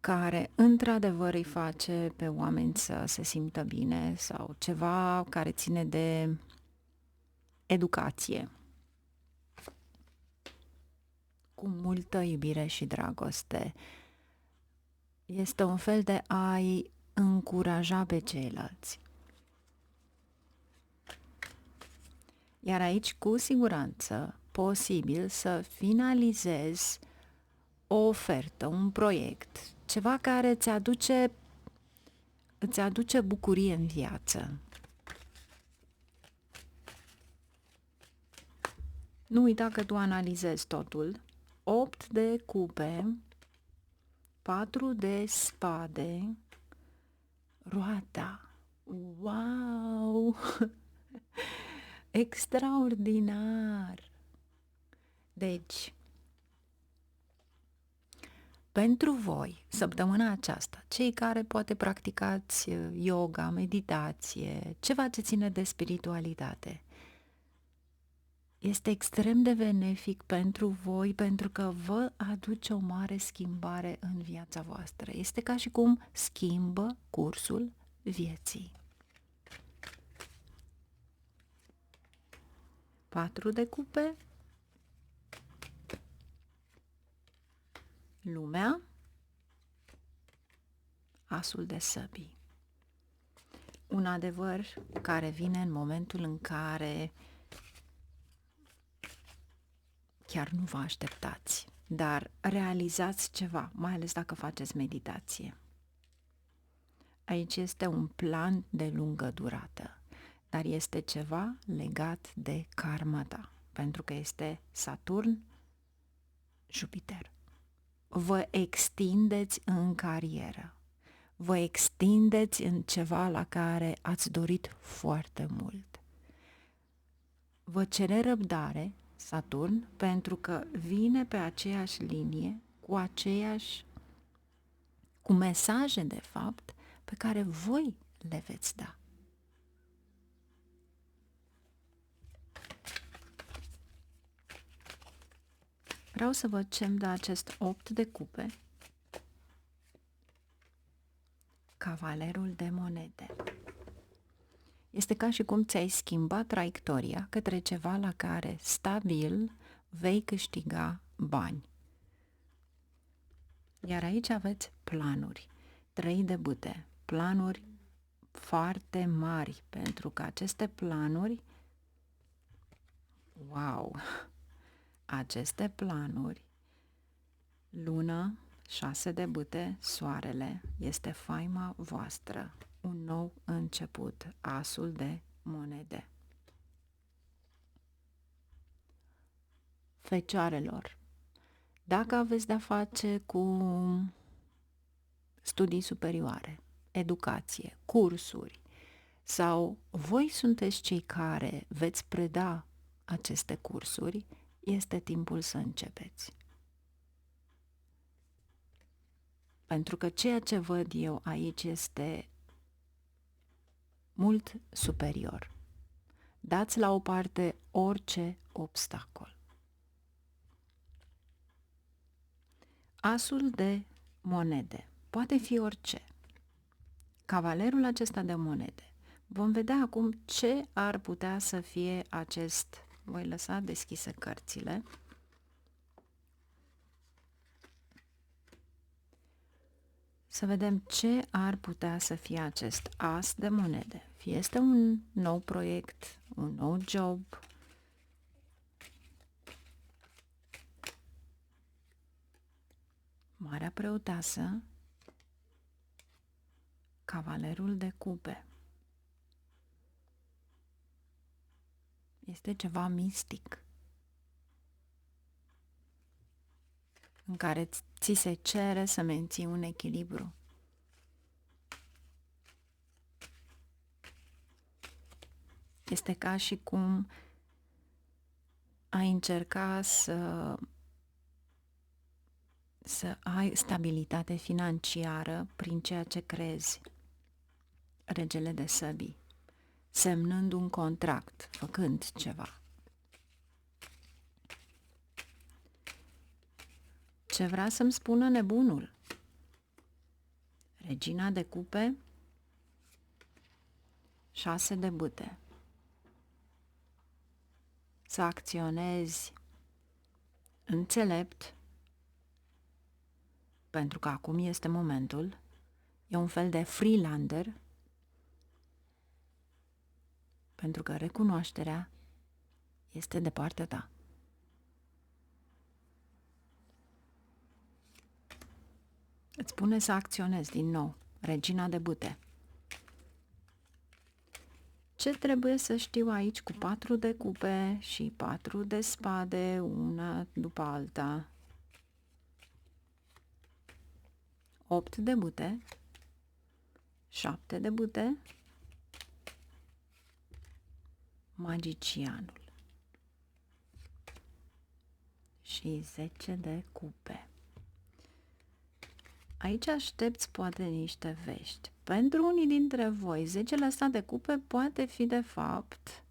care într-adevăr îi face pe oameni să se simtă bine sau ceva care ține de educație. Cu multă iubire și dragoste. Este un fel de a-i încuraja pe ceilalți. Iar aici, cu siguranță, posibil să finalizezi o ofertă, un proiect, ceva care îți aduce bucurie în viață. Nu uita că tu analizezi totul. 8 de cupe, 4 de spade, roata. Wow! Extraordinar! Deci, pentru voi, săptămâna aceasta, cei care poate practicați yoga, meditație, ceva ce ține de spiritualitate, este extrem de benefic pentru voi pentru că vă aduce o mare schimbare în viața voastră. Este ca și cum schimbă cursul vieții. 4 de cupe, lumea, asul de săbii. Un adevăr care vine în momentul în care chiar nu vă așteptați, dar realizați ceva, mai ales dacă faceți meditație. Aici este un plan de lungă durată, dar este ceva legat de karma ta, pentru că este Saturn, Jupiter. Vă extindeți în carieră, vă extindeți în ceva la care ați dorit foarte mult. Vă cere răbdare, Saturn, pentru că vine pe aceeași linie, cu mesaje, de fapt, pe care voi le veți da. Vreau să văd ce-mi dă acest 8 de cupe. Cavalerul de monede. Este ca și cum ți-ai schimbat traiectoria către ceva la care stabil vei câștiga bani. Iar aici aveți planuri. 3 de bâte. Planuri foarte mari, pentru că aceste planuri, wow, aceste planuri, lună, 6 de bâte, soarele, este faima voastră, un nou început, asul de monede. Fecioarelor, dacă aveți de-a face cu studii superioare, educație, cursuri, sau voi sunteți cei care veți preda aceste cursuri, este timpul să începeți. Pentru că ceea ce văd eu aici este mult superior. Dați la o parte orice obstacol. Asul de monede. Poate fi orice. Cavalerul acesta de monede. Vom vedea acum ce ar putea să fie acest... Voi lăsa deschise cărțile. Să vedem ce ar putea să fie acest as de monede. Fie este un nou proiect, un nou job, Marea Preoteasă, Cavalerul de cupe. Este ceva mistic în care ți se cere să menții un echilibru. Este ca și cum ai încerca să ai stabilitate financiară prin ceea ce crezi. Regele de săbii, semnând un contract, făcând ceva. Ce vrea să-mi spună nebunul? Regina de cupe, 6 de bâte. Să acționezi înțelept, pentru că acum este momentul, e un fel de freelander, pentru că recunoașterea este de partea ta. Îți spune să acționezi din nou, Regina de bâte. Ce trebuie să știu aici cu 4 de cupe și 4 de spade, una după alta? 8 de bâte, 7 de bâte, magicianul și 10 de cupe. Aici aștepți poate niște vești. Pentru unii dintre voi, 10 ăsta de cupe poate fi de fapt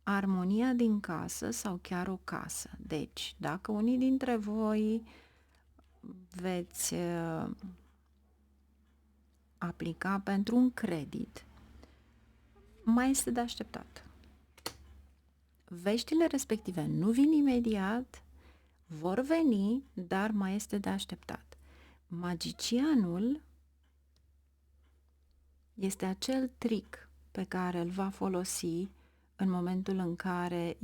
armonia din casă sau chiar o casă. Deci, dacă unii dintre voi veți aplica pentru un credit, mai este de așteptat. Veștile respective nu vin imediat, vor veni, dar mai este de așteptat. Magicianul este acel trick pe care îl va folosi în momentul în care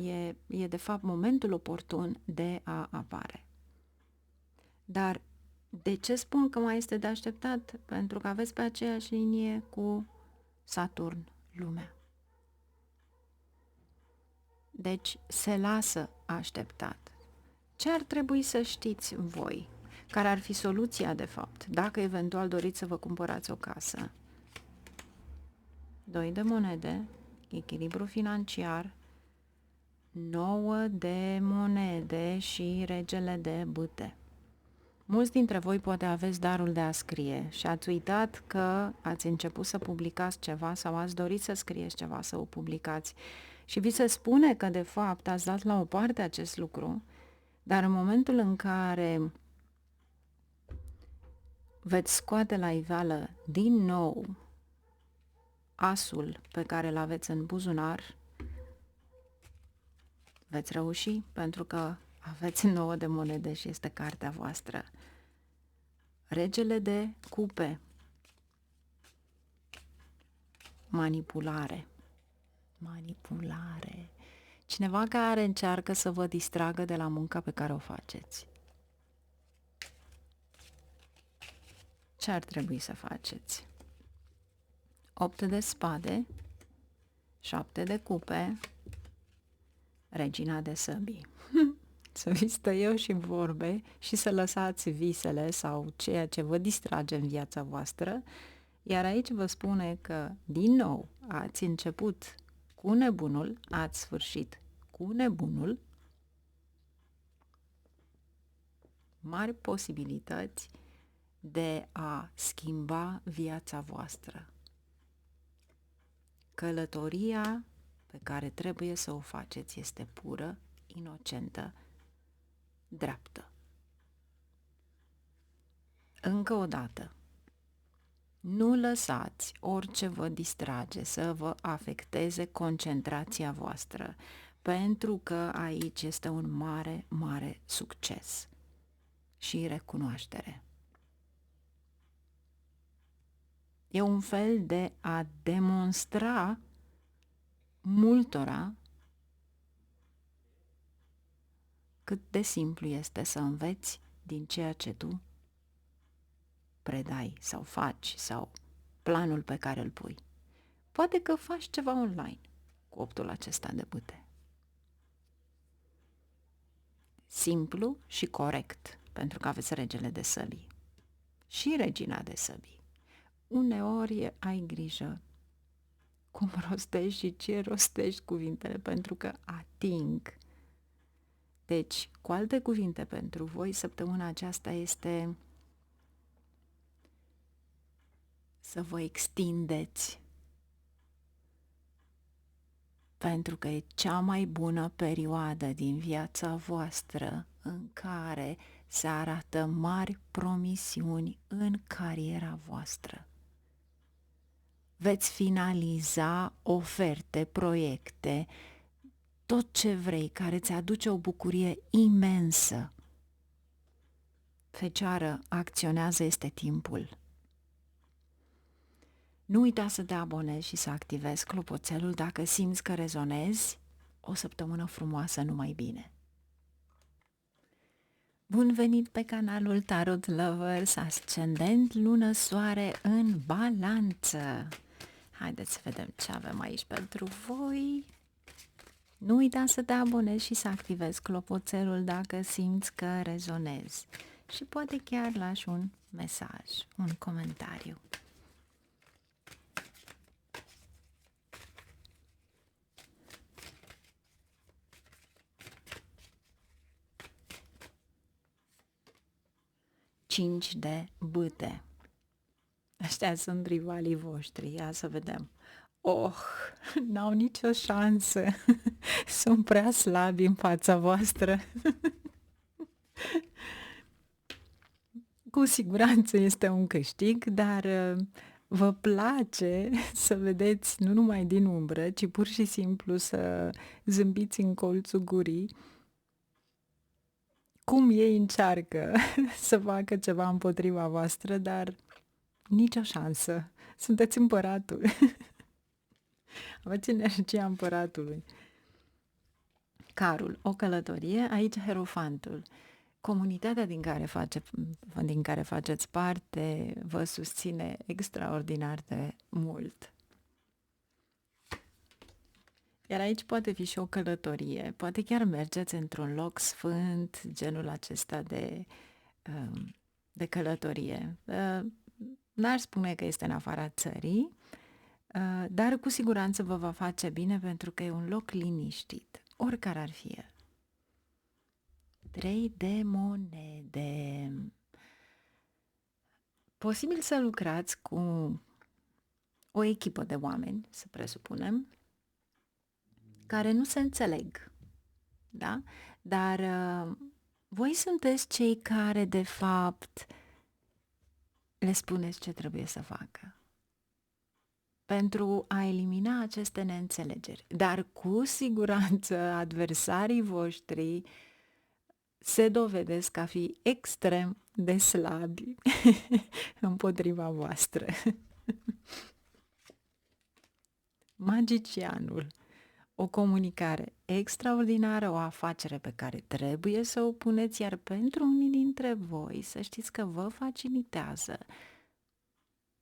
e de fapt momentul oportun de a apare. Dar de ce spun că mai este de așteptat? Pentru că aveți pe aceeași linie cu Saturn, lumea. Deci se lasă așteptat. Ce ar trebui să știți voi? Care ar fi soluția, de fapt, dacă eventual doriți să vă cumpărați o casă? 2 de monede, echilibru financiar, 9 de monede și regele de bâte. Mulți dintre voi poate aveți darul de a scrie și ați uitat că ați început să publicați ceva sau ați dorit să scrieți ceva, să o publicați. Și vi se spune că, de fapt, ați dat la o parte acest lucru, dar în momentul în care veți scoate la iveală din nou asul pe care îl aveți în buzunar, veți reuși pentru că aveți 9 de monede și este cartea voastră. Regele de cupe. Manipulare. Cineva care încearcă să vă distragă de la munca pe care o faceți. Ce ar trebui să faceți? 8 de spade, 7 de cupe, regina de săbii. Să vi stă eu și vorbe și să lăsați visele sau ceea ce vă distrage în viața voastră, iar aici vă spune că, din nou, ați început cu nebunul, ați sfârșit cu nebunul, mari posibilități de a schimba viața voastră. Călătoria pe care trebuie să o faceți este pură, inocentă, dreaptă. Încă o dată, nu lăsați orice vă distrage să vă afecteze concentrația voastră, pentru că aici este un mare, mare succes și recunoaștere. E un fel de a demonstra multora cât de simplu este să înveți din ceea ce tu predai sau faci sau planul pe care îl pui. Poate că faci ceva online cu 8-ul acesta de bâte. Simplu și corect, pentru că aveți regele de săbii și regina de săbii. Uneori ai grijă cum rostești și ce rostești cuvintele, pentru că ating. Deci, cu alte cuvinte pentru voi, săptămâna aceasta este să vă extindeți, pentru că e cea mai bună perioadă din viața voastră în care se arată mari promisiuni în cariera voastră. Veți finaliza oferte, proiecte, tot ce vrei, care îți aduce o bucurie imensă. Fecioară, acționează, este timpul. Nu uita să te abonezi și să activezi clopoțelul dacă simți că rezonezi. O săptămână frumoasă, numai bine! Bun venit pe canalul Tarot Lovers, ascendent, lună, soare în balanță. Haideți să vedem ce avem aici pentru voi. Nu uita să te abonezi și să activezi clopoțelul dacă simți că rezonezi. Și poate chiar lași un mesaj, un comentariu. 5 de bâte. Ăștia sunt rivalii voștri, ia să vedem. N-au nicio șansă. Sunt prea slabi în fața voastră. Cu siguranță este un câștig, dar vă place să vedeți nu numai din umbră, ci pur și simplu să zâmbiți în colțul gurii cum ei încearcă să facă ceva împotriva voastră, dar nicio șansă. Sunteți împăratul. Aveți energia împăratului. Carul, o călătorie, aici Hierofantul. Comunitatea din care faceți parte vă susține extraordinar de mult. Iar aici poate fi și o călătorie, poate chiar mergeți într-un loc sfânt, genul acesta de călătorie. N-aș spune că este în afara țării, dar cu siguranță vă va face bine pentru că e un loc liniștit, oricare ar fi el. 3 de monede. Posibil să lucrați cu o echipă de oameni, să presupunem, care nu se înțeleg, da? Dar voi sunteți cei care, de fapt, le spuneți ce trebuie să facă pentru a elimina aceste neînțelegeri. Dar cu siguranță adversarii voștri se dovedesc a fi extrem de slabi împotriva voastră. Magicianul. O comunicare extraordinară, o afacere pe care trebuie să o puneți, iar pentru unii dintre voi să știți că vă facilitează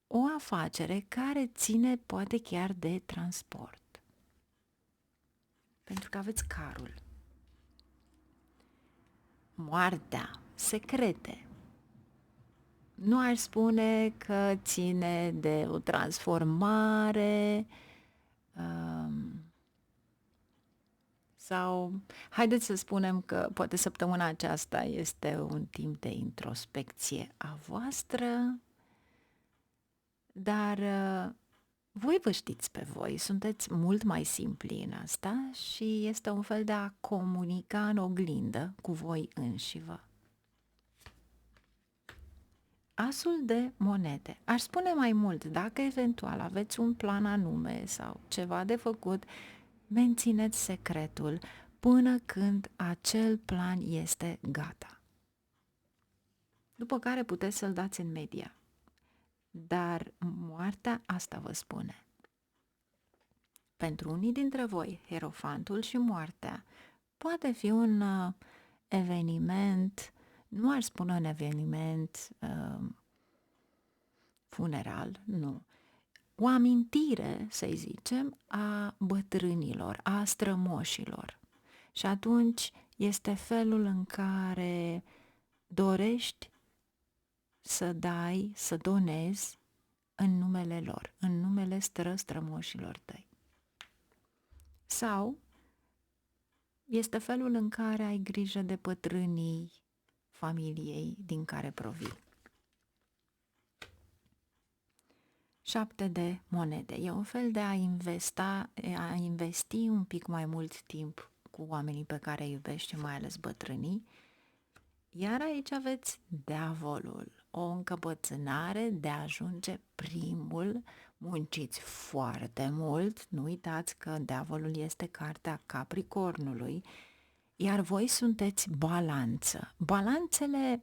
o afacere care ține poate chiar de transport. Pentru că aveți carul. Moartea, secrete. Nu aș spune că ține de o transformare sau haideți să spunem că poate săptămâna aceasta este un timp de introspecție a voastră, dar voi vă știți pe voi, sunteți mult mai simpli în asta și este un fel de a comunica în oglindă cu voi înșivă. Asul de monede. Aș spune mai mult, dacă eventual aveți un plan anume sau ceva de făcut, mențineți secretul până când acel plan este gata. După care puteți să-l dați în media. Dar moartea asta vă spune. Pentru unii dintre voi, Hierofantul și moartea poate fi un eveniment, nu aș spune un eveniment funeral, nu. O amintire, să-i zicem, a bătrânilor, a strămoșilor. Și atunci este felul în care dorești să dai, să donezi în numele lor, în numele strămoșilor tăi. Sau este felul în care ai grijă de bătrânii familiei din care provii. 7 de monede. E un fel de a investi un pic mai mult timp cu oamenii pe care îi iubești, mai ales bătrânii. Iar aici aveți diavolul, o încăpățânare de a ajunge primul. Munciți foarte mult, nu uitați că diavolul este cartea Capricornului, iar voi sunteți balanță. Balanțele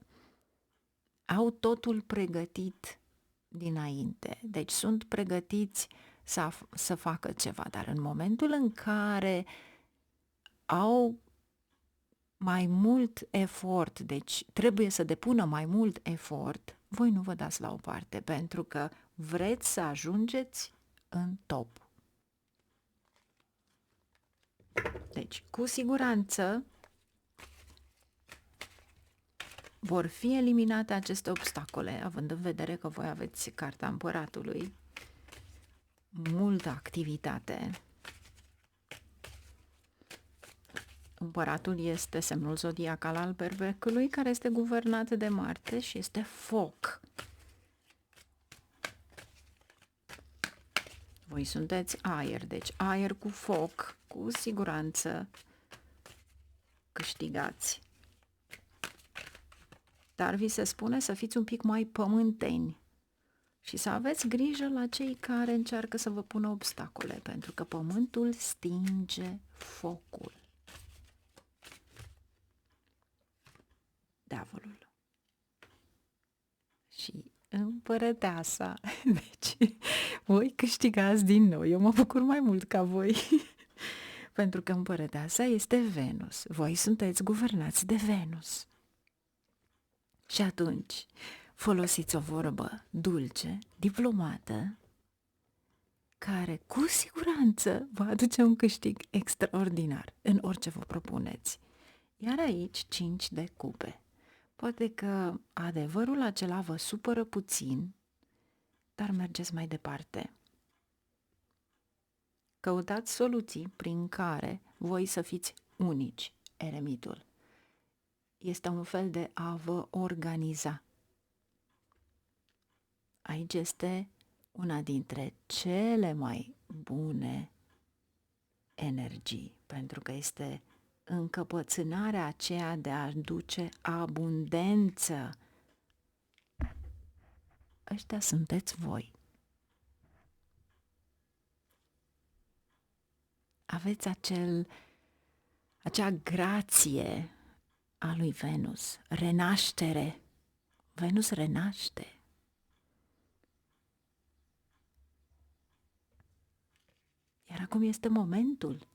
au totul pregătit dinainte, deci sunt pregătiți să facă ceva, dar în momentul în care au mai mult efort, deci trebuie să depună mai mult efort, voi nu vă dați la o parte, pentru că vreți să ajungeți în top. Deci, cu siguranță, vor fi eliminate aceste obstacole, având în vedere că voi aveți cartea Împăratului, multă activitate. Împăratul este semnul zodiacal al berbecului, care este guvernat de Marte și este foc. Voi sunteți aer, deci aer cu foc, cu siguranță câștigați. Dar vi se spune să fiți un pic mai pământeni și să aveți grijă la cei care încearcă să vă pună obstacole, pentru că pământul stinge focul. Diavolul. Și împărăteasa. Deci, voi câștigați din nou. Eu mă bucur mai mult ca voi. Pentru că împărăteasa este Venus. Voi sunteți guvernați de Venus. Și atunci, folosiți o vorbă dulce, diplomată, care cu siguranță va aduce un câștig extraordinar în orice vă propuneți. Iar aici 5 de cupe. Poate că adevărul acela vă supără puțin, dar mergeți mai departe. Căutați soluții prin care voi să fiți unici, eremitul. Este un fel de a vă organiza. Aici este una dintre cele mai bune energii, pentru că este încăpățânarea aceea de a aduce abundență. Ăștia sunteți voi. Aveți acea grație a lui Venus, renaștere. Venus renaște. Iar acum este momentul.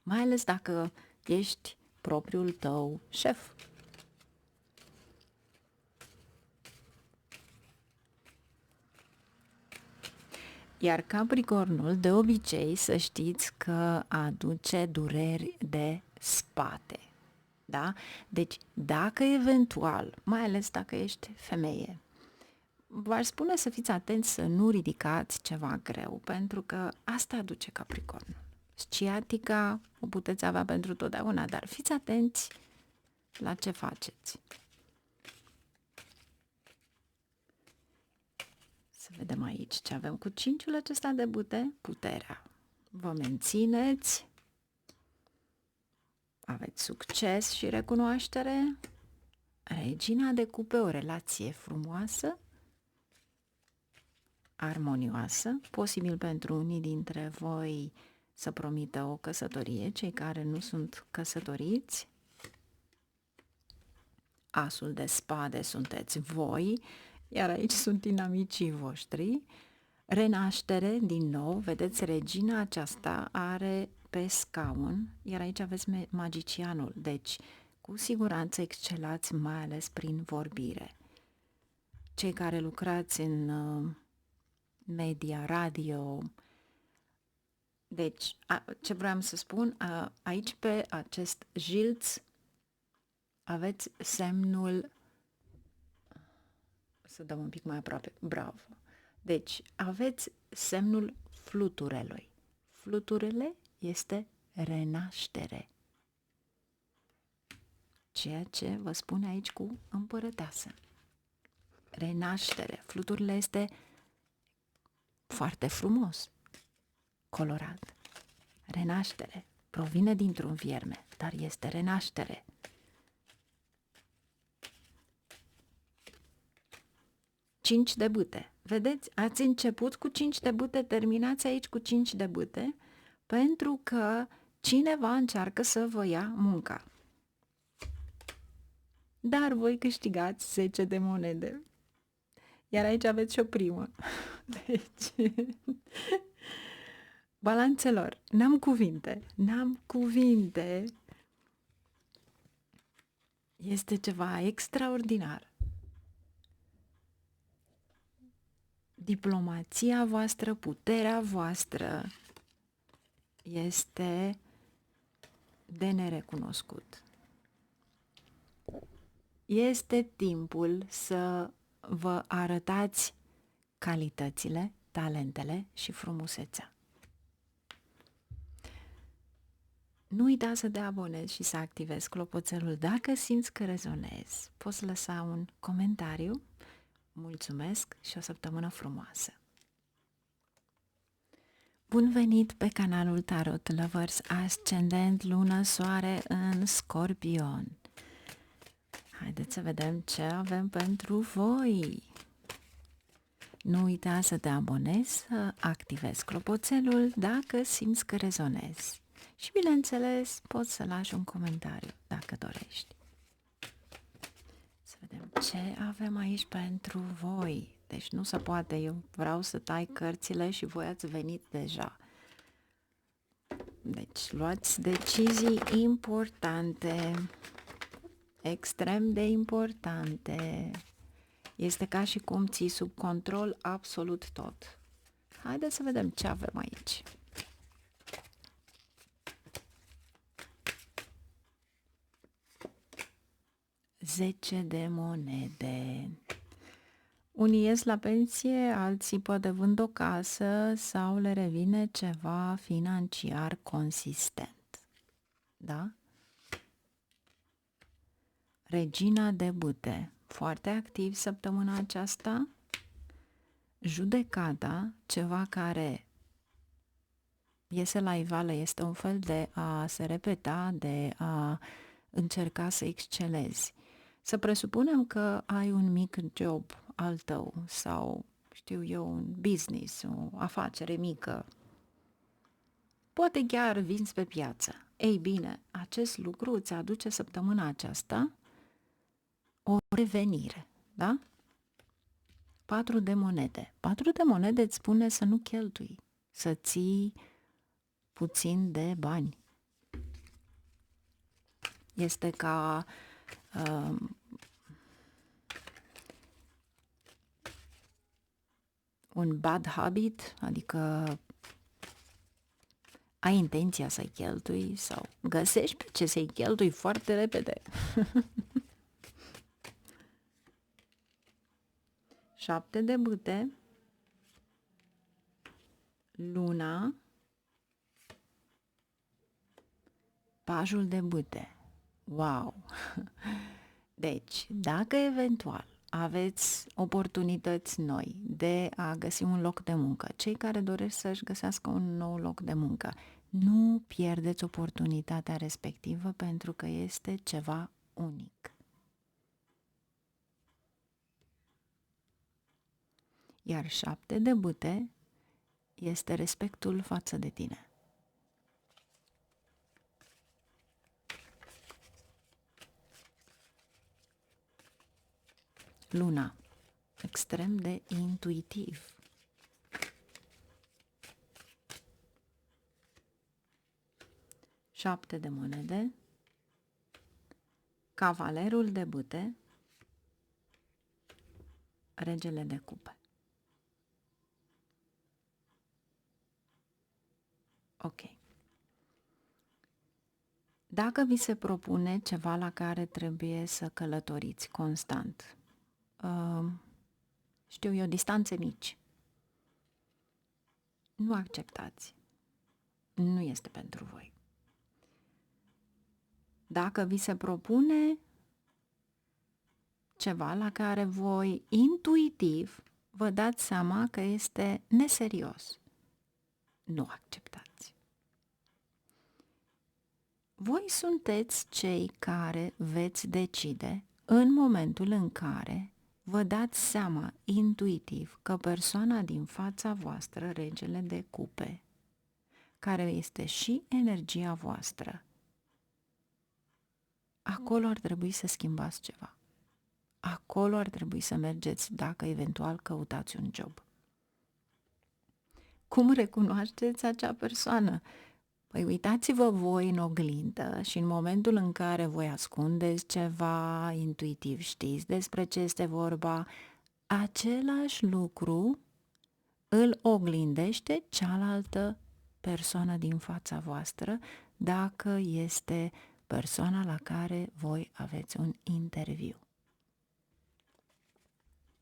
Mai ales dacă ești propriul tău șef. Iar Capricornul, de obicei, să știți că aduce dureri de spate. Da? Deci, dacă eventual, mai ales dacă ești femeie, v-aș spune să fiți atenți să nu ridicați ceva greu, pentru că asta aduce Capricornul. Sciatica o puteți avea pentru totdeauna, dar fiți atenți la ce faceți. Să vedem aici ce avem cu 5-ul acesta de bute. Puterea. Vă mențineți, aveți succes și recunoaștere. Regina de cupe, o relație frumoasă, armonioasă, posibil pentru unii dintre voi să promită o căsătorie, cei care nu sunt căsătoriți. Asul de spade sunteți voi, iar aici sunt inamicii voștri. Renaștere, din nou, vedeți, regina aceasta are pe scaun, iar aici aveți magicianul, deci cu siguranță excelați mai ales prin vorbire. Cei care lucrați în media, radio, deci ce vreau să spun, aici pe acest jilț aveți semnul, să dăm un pic mai aproape, bravo. Deci, aveți semnul fluturelui. Fluturele este renaștere. Ceea ce vă spune aici cu împărăteasă. Renaștere. Fluturile este foarte frumos, colorat. Renaștere. Provine dintr-un vierme, dar este renaștere. Cinci de bâte. Vedeți? Ați început cu 5 de bâte, terminați aici cu 5 de bâte, pentru că cineva încearcă să vă ia munca. Dar voi câștigați 10 de monede. Iar aici aveți și o primă. Deci, balanțelor, n-am cuvinte. Este ceva extraordinar. Diplomația voastră, puterea voastră este de nerecunoscut. Este timpul să vă arătați calitățile, talentele și frumusețea. Nu uita să te abonezi și să activezi clopoțelul dacă simți că rezonezi. Poți lăsa un comentariu. Mulțumesc și o săptămână frumoasă! Bun venit pe canalul Tarot Lovers, ascendent, lună, soare în Scorpion. Haideți să vedem ce avem pentru voi. Nu uita să te abonezi, să activezi clopoțelul dacă simți că rezonezi. Și bineînțeles, poți să lași un comentariu dacă dorești. Să vedem ce avem aici pentru voi. Deci nu se poate, eu vreau să tai cărțile și voi ați venit deja. Deci luați decizii importante, extrem de importante. Este ca și cum ții sub control absolut tot. Haideți să vedem ce avem aici. Zece de monede. Unii ies la pensie, alții poate vând o casă sau le revine ceva financiar consistent. Da? Regina de bâte. Foarte activ săptămâna aceasta. Judecata, ceva care iese la iveală, este un fel de a se repeta, de a încerca să excelezi. Să presupunem că ai un mic job al tău sau, știu eu, un business, o afacere mică. Poate chiar vinzi pe piață. Ei bine, acest lucru îți aduce săptămâna aceasta o revenire, da? 4 de monede. 4 de monede îți spune să nu cheltui, să ții puțin de bani. Este ca un bad habit, adică ai intenția să-i cheltui sau găsești pe ce să-i cheltui foarte repede. 7 de bâte, luna, pajul de bâte. Wow! Deci, dacă eventual aveți oportunități noi de a găsi un loc de muncă, cei care doresc să-și găsească un nou loc de muncă, nu pierdeți oportunitatea respectivă pentru că este ceva unic. Iar 7 de bâte este respectul față de tine. Luna, extrem de intuitiv. Șapte de monede, cavalerul de bâte, regele de cupe. Ok. Dacă vi se propune ceva la care trebuie să călătoriți constant, știu eu, distanțe mici, nu acceptați. Nu este pentru voi. Dacă vi se propune ceva la care voi intuitiv vă dați seama că este neserios, nu acceptați. Voi sunteți cei care veți decide în momentul în care vă dați seama intuitiv că persoana din fața voastră, regele de cupe, care este și energia voastră, acolo ar trebui să schimbați ceva. Acolo ar trebui să mergeți dacă eventual căutați un job. Cum recunoașteți acea persoană? Păi uitați-vă voi în oglindă și în momentul în care voi ascundeți ceva, intuitiv știți despre ce este vorba, același lucru îl oglindește cealaltă persoană din fața voastră dacă este persoana la care voi aveți un interviu.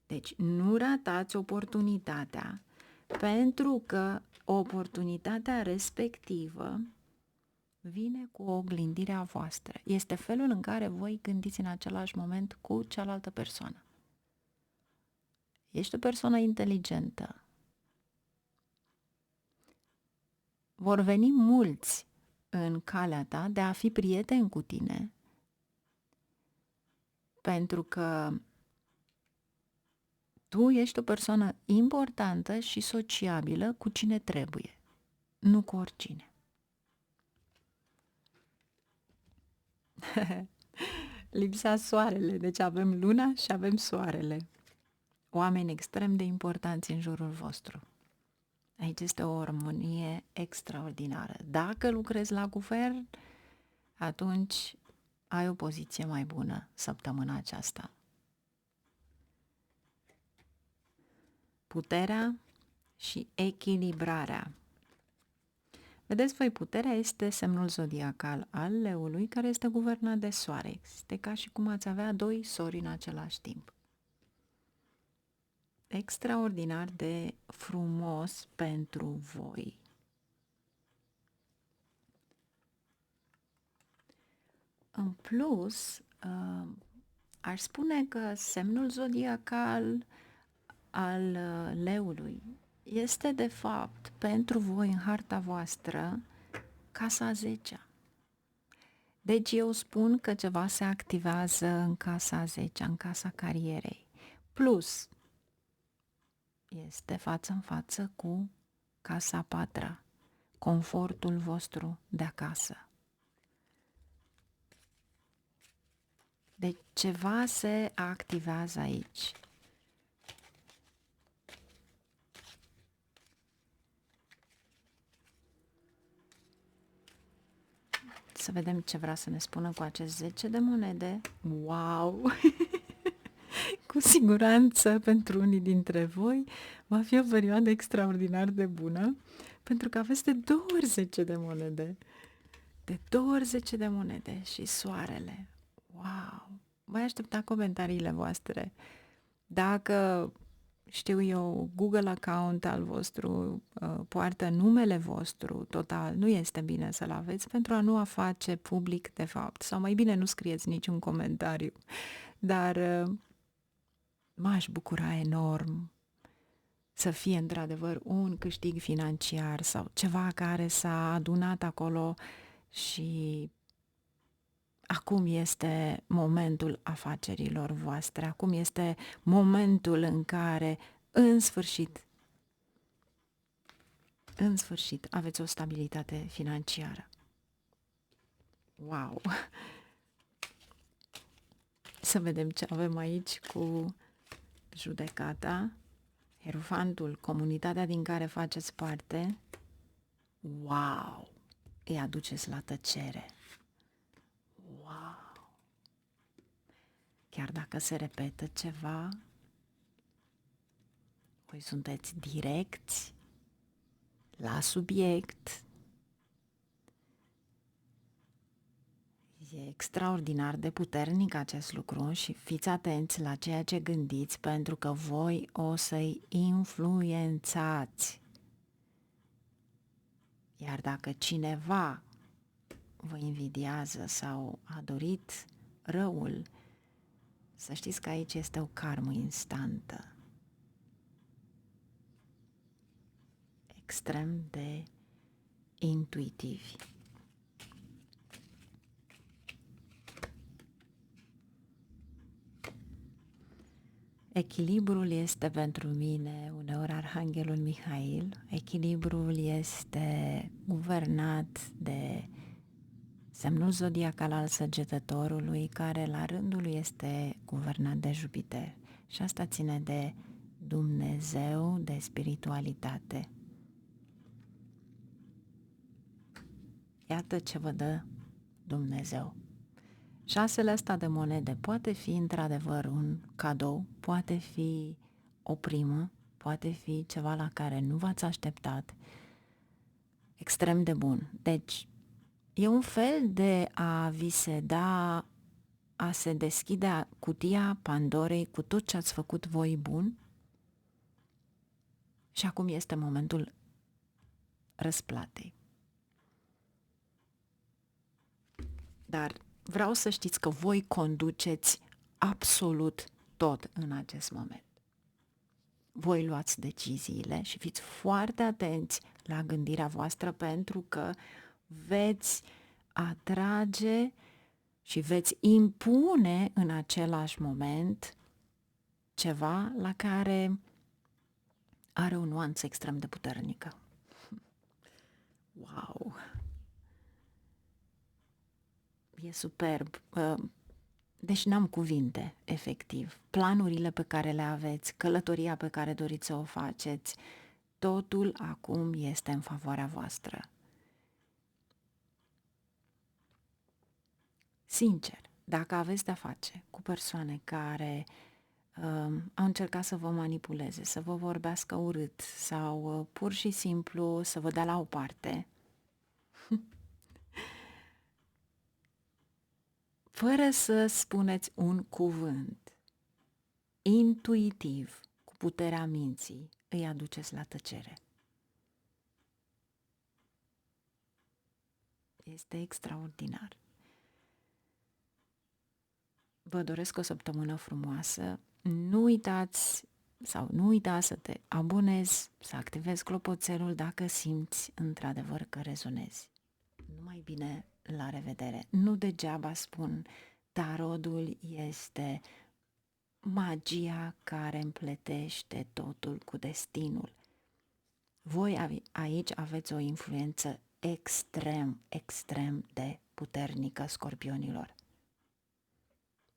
Deci nu ratați oportunitatea, pentru că oportunitatea respectivă vine cu o oglindire a voastră. Este felul în care voi gândiți în același moment cu cealaltă persoană. Ești o persoană inteligentă. Vor veni mulți în calea ta de a fi prieten cu tine, pentru că tu ești o persoană importantă și sociabilă cu cine trebuie, nu cu oricine. Lipsea soarele, deci avem luna și avem soarele. Oameni extrem de importanți în jurul vostru. Aici este o armonie extraordinară. Dacă lucrezi la guvern, atunci ai o poziție mai bună săptămâna aceasta. Puterea și echilibrarea. Vedeți voi, puterea este semnul zodiacal al leului, care este guvernat de soare. Este ca și cum ați avea doi sori în același timp. Extraordinar de frumos pentru voi. În plus, aș spune că semnul zodiacal al leului este de fapt pentru voi în harta voastră casa 10-a. Deci eu spun că ceva se activează în casa 10-a, în casa carierei. Plus, este față în față cu casa 4-a, confortul vostru de acasă. Deci ceva se activează aici. Să vedem ce vrea să ne spună cu acest 10 de monede. Wow! Cu siguranță pentru unii dintre voi va fi o perioadă extraordinar de bună, pentru că aveți de 20 de monede. De 20 de monede și soarele. Wow! Voi aștepta comentariile voastre. Dacă, știu eu, Google account al vostru poartă numele vostru total, nu este bine să-l aveți pentru a nu a face public de fapt. Sau mai bine nu scrieți niciun comentariu. Dar m-aș bucura enorm să fie într-adevăr un câștig financiar sau ceva care s-a adunat acolo și acum este momentul afacerilor voastre, acum este momentul în care, în sfârșit, aveți o stabilitate financiară. Wow! Să vedem ce avem aici cu judecata, Hierofantul, comunitatea din care faceți parte. Wow! Îi aduceți la tăcere. Wow! Chiar dacă se repetă ceva, voi sunteți direcți, la subiect. E extraordinar de puternic acest lucru și fiți atenți la ceea ce gândiți, pentru că voi o să-i influențați. Iar dacă cineva vă invidiază sau a dorit răul, să știți că aici este o karmă instantă. Extrem de intuitivi. Echilibrul este pentru mine uneori Arhanghelul Mihail. Echilibrul este guvernat de semnul zodiacal al Săgetătorului, care la rândul lui este guvernat de Jupiter. Și asta ține de Dumnezeu, de spiritualitate. Iată ce vă dă Dumnezeu. 6-le ăsta de monede poate fi într-adevăr un cadou, poate fi o primă, poate fi ceva la care nu v-ați așteptat, extrem de bun. Deci, e un fel de a vi se da, a se deschide cutia Pandorei cu tot ce ați făcut voi bun și acum este momentul răsplatei. Dar vreau să știți că voi conduceți absolut tot în acest moment. Voi luați deciziile și fiți foarte atenți la gândirea voastră, pentru că veți atrage și veți impune în același moment ceva la care are o nuanță extrem de puternică. Wow! E superb. Deci n-am cuvinte, efectiv. Planurile pe care le aveți, călătoria pe care doriți să o faceți, totul acum este în favoarea voastră. Sincer, dacă aveți de-a face cu persoane care au încercat să vă manipuleze, să vă vorbească urât sau pur și simplu să vă dea la o parte, fără să spuneți un cuvânt, intuitiv, cu puterea minții, îi aduceți la tăcere. Este extraordinar. Vă doresc o săptămână frumoasă. Nu uitați sau nu uita să te abonezi, să activezi clopoțelul dacă simți într-adevăr că rezonezi. Numai bine, la revedere! Nu degeaba spun, tarotul este magia care împletește totul cu destinul. Voi aici aveți o influență extrem de puternică, scorpionilor.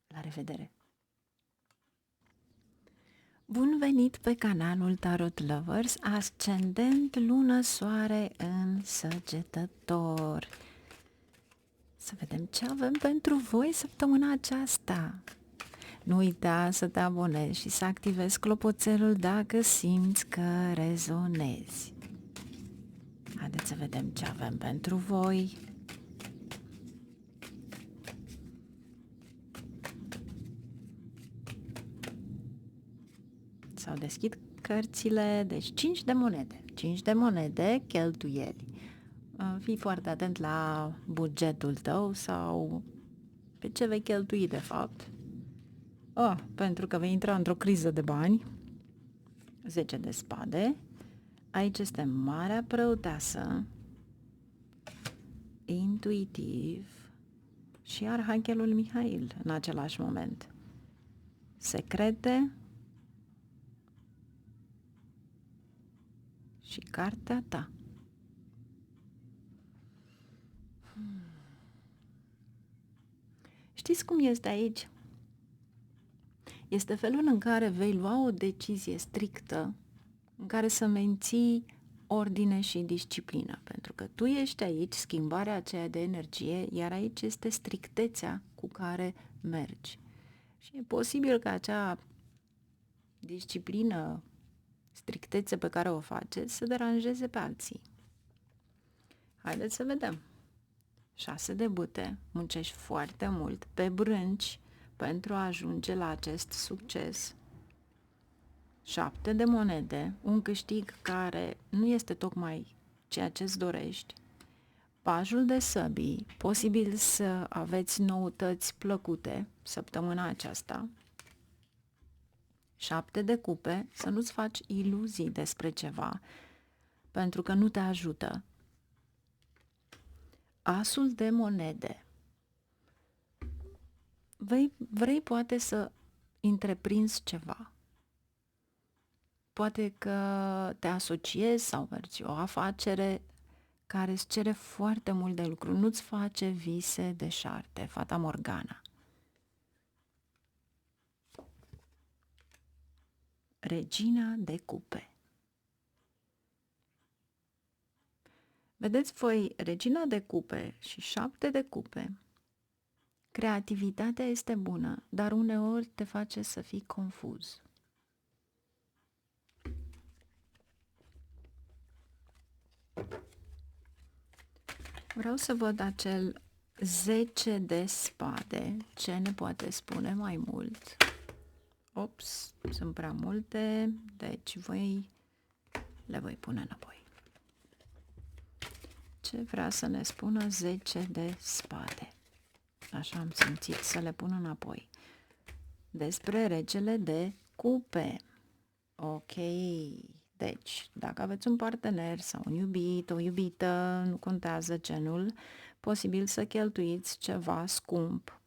La revedere! Bun venit pe canalul Tarot Lovers, ascendent, lună, soare în Săgetător. Să vedem ce avem pentru voi săptămâna aceasta. Nu uita să te abonezi și să activezi clopoțelul dacă simți că rezonezi. Haideți să vedem ce avem pentru voi. S-au deschis cărțile, deci 5 de monede. 5 de monede, cheltuieli. Fii foarte atent la bugetul tău sau pe ce vei cheltui de fapt. Pentru că vei intra într-o criză de bani. 10 de spade. Aici este Marea Preoteasă, intuitiv și Arhanghelul Mihail în același moment. Secrete și cartea ta. Știți cum este aici? Este felul în care vei lua o decizie strictă, în care să menții ordine și disciplină, pentru că tu ești aici, schimbarea aceea de energie, iar aici este strictețea cu care mergi. Și e posibil ca acea disciplină, strictețe pe care o faceți să deranjeze pe alții. Haideți să vedem. 6 de bâte, muncești foarte mult pe brânci pentru a ajunge la acest succes. 7 de monede, un câștig care nu este tocmai ceea ce îți dorești. Pajul de săbii, posibil să aveți noutăți plăcute săptămâna aceasta. 7 de cupe, să nu-ți faci iluzii despre ceva, pentru că nu te ajută. Asul de monede. Vrei poate să întreprinzi ceva. Poate că te asociezi sau mergi o afacere care îți cere foarte mult de lucru. Nu-ți face vise deșarte, Fata Morgana. Regina de cupe. Vedeți voi, Regina de cupe și 7 de cupe, creativitatea este bună, dar uneori te face să fii confuz. Vreau să văd acel 10 de spade. Ce ne poate spune mai mult? Ops, sunt prea multe, deci le voi pune înapoi. Ce vrea să ne spună 10 de spade? așa am simțit să le pun înapoi. Despre regele de cupe. Ok, deci, dacă aveți un partener sau un iubit, o iubită, nu contează genul, posibil să cheltuiți ceva scump,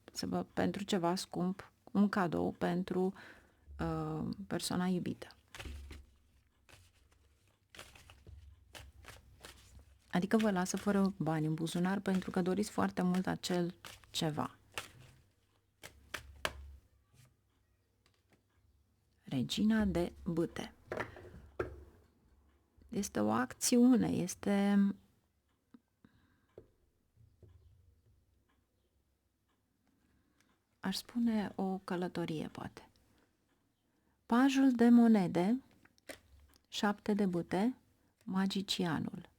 pentru ceva scump, un cadou pentru persoana iubită. Adică vă lasă fără bani în buzunar pentru că doriți foarte mult acel ceva. Regina de bâte. Este o acțiune, este aș spune o călătorie, poate. Pajul de monede, 7 de bâte, magicianul.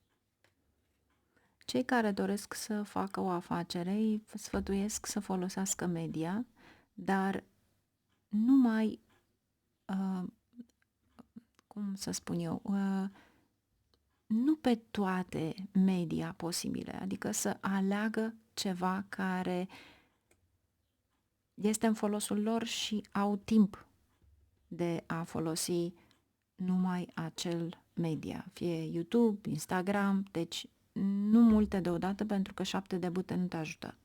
Cei care doresc să facă o afacere îi sfătuiesc să folosească media, dar numai, cum să spun eu, nu pe toate media posibile, adică să aleagă ceva care este în folosul lor și au timp de a folosi numai acel media, fie YouTube, Instagram, deci nu multe deodată pentru că 7 de bâte nu te ajută.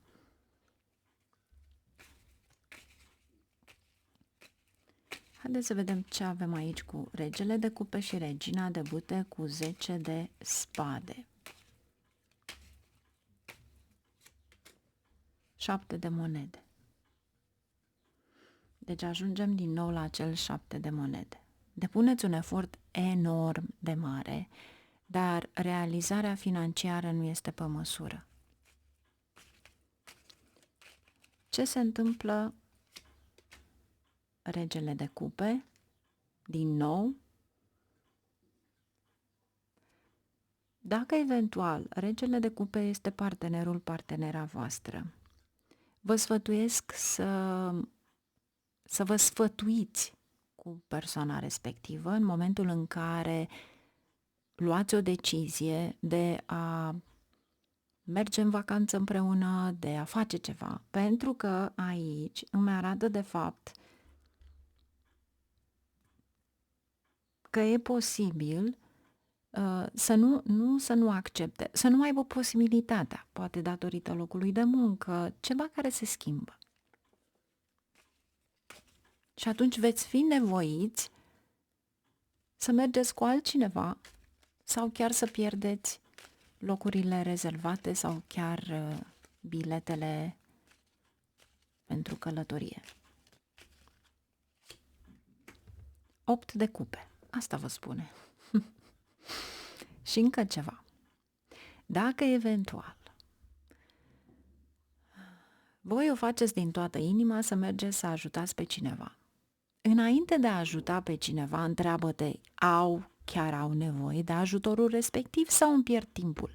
Haideți să vedem ce avem aici cu regele de cupe și regina de bâte cu 10 de spade. 7 de monede. Deci ajungem din nou la acel 7 de monede. Depuneți un efort enorm de mare, dar realizarea financiară nu este pe măsură. Ce se întâmplă? Regele de cupe, din nou. Dacă eventual regele de cupe este partenera voastră, vă sfătuiesc să vă sfătuiți cu persoana respectivă în momentul în care luați o decizie de a merge în vacanță împreună, de a face ceva, pentru că aici îmi arată de fapt că e posibil să nu accepte, să nu aibă posibilitatea, poate datorită locului de muncă, ceva care se schimbă. Și atunci veți fi nevoiți să mergeți cu altcineva sau chiar să pierdeți locurile rezervate sau chiar biletele pentru călătorie. 8 de cupe. Asta vă spune. Și încă ceva. Dacă eventual voi o faceți din toată inima să mergeți să ajutați pe cineva, înainte de a ajuta pe cineva, întreabă-te, chiar au nevoie de ajutorul respectiv sau îmi pierd timpul?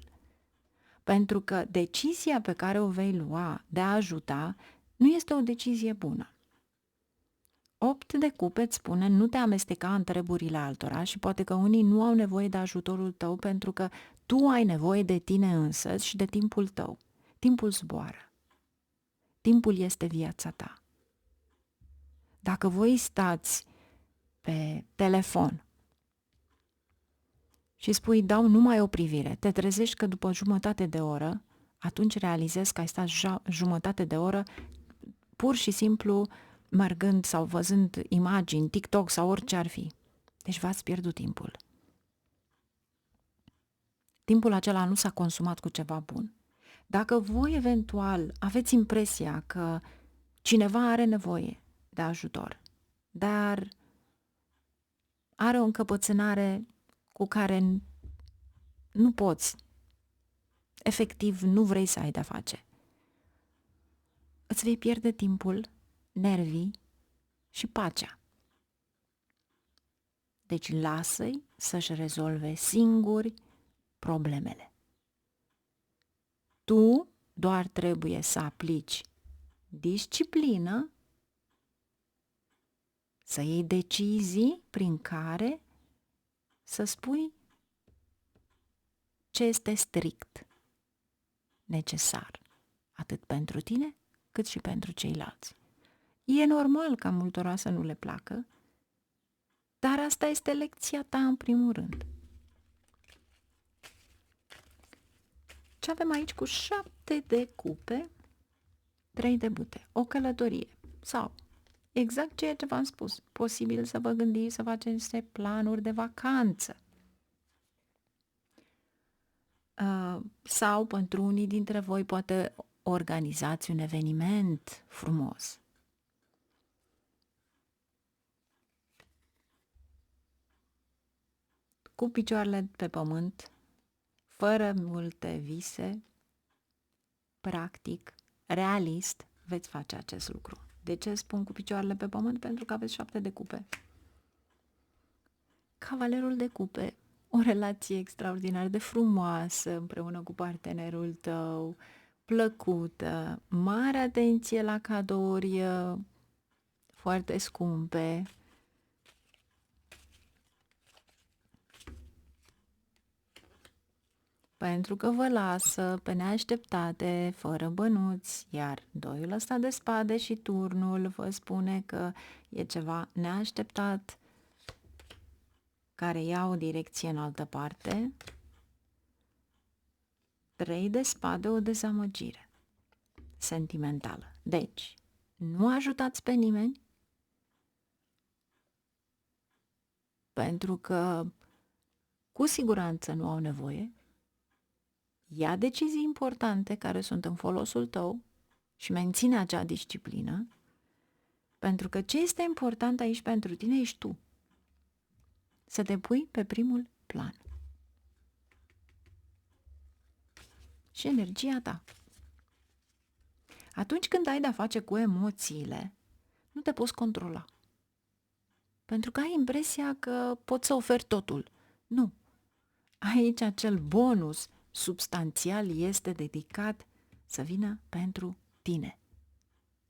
Pentru că decizia pe care o vei lua de a ajuta nu este o decizie bună. 8 de cupe îți spune nu te amesteca în treburile altora și poate că unii nu au nevoie de ajutorul tău pentru că tu ai nevoie de tine însăți și de timpul tău. Timpul zboară. Timpul este viața ta. Dacă voi stați pe telefon și spui dau numai o privire, te trezești că după jumătate de oră, atunci realizezi că ai stat jumătate de oră pur și simplu mergând sau văzând imagini, TikTok sau orice ar fi. Deci v-ați pierdut timpul. Timpul acela nu s-a consumat cu ceva bun. Dacă voi eventual aveți impresia că cineva are nevoie de ajutor, dar are o încăpățânare cu care nu poți, efectiv nu vrei să ai de-a face, îți vei pierde timpul, nervii și pacea. Deci lasă-i să-și rezolve singuri problemele. Tu doar trebuie să aplici disciplină, să iei decizii prin care să spui ce este strict necesar, atât pentru tine cât și pentru ceilalți. E normal ca multora să nu le placă, dar asta este lecția ta în primul rând. Ce avem aici cu 7 de cupe, 3 de bute, o călătorie sau exact ceea ce v-am spus, posibil să vă gândiți să faceți niște planuri de vacanță. Sau pentru unii dintre voi poate organizați un eveniment frumos. Cu picioarele pe pământ, fără multe vise, practic, realist, veți face acest lucru. De ce spun cu picioarele pe pământ? Pentru că aveți 7 de cupe. Cavalerul de cupe, o relație extraordinar de frumoasă împreună cu partenerul tău, plăcută, mare atenție la cadouri foarte scumpe. Pentru că vă lasă pe neașteptate, fără bănuți, iar doiul ăsta de spade și turnul vă spune că e ceva neașteptat care ia o direcție în altă parte. 3 de spade, o dezamăgire sentimentală. Deci, nu ajutați pe nimeni pentru că cu siguranță nu au nevoie. Ia decizii importante care sunt în folosul tău și menține acea disciplină, pentru că ce este important aici pentru tine ești tu. Să te pui pe primul plan. Și energia ta. Atunci când ai de-a face cu emoțiile, nu te poți controla. Pentru că ai impresia că poți să oferi totul. Nu. Aici acel bonus substanțial este dedicat să vină pentru tine.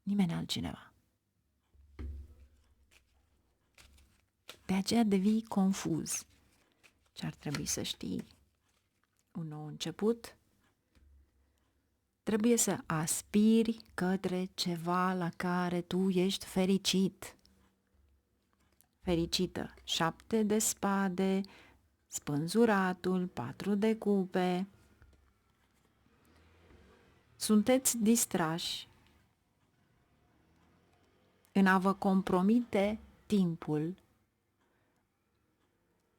Nimeni altcineva. De aceea devii confuz. Ce ar trebui să știi? Un nou început. Trebuie să aspiri către ceva la care tu ești fericit. Fericită. 7 de spade, spânzuratul, 4 de cupe. Sunteți distrași în a vă compromite timpul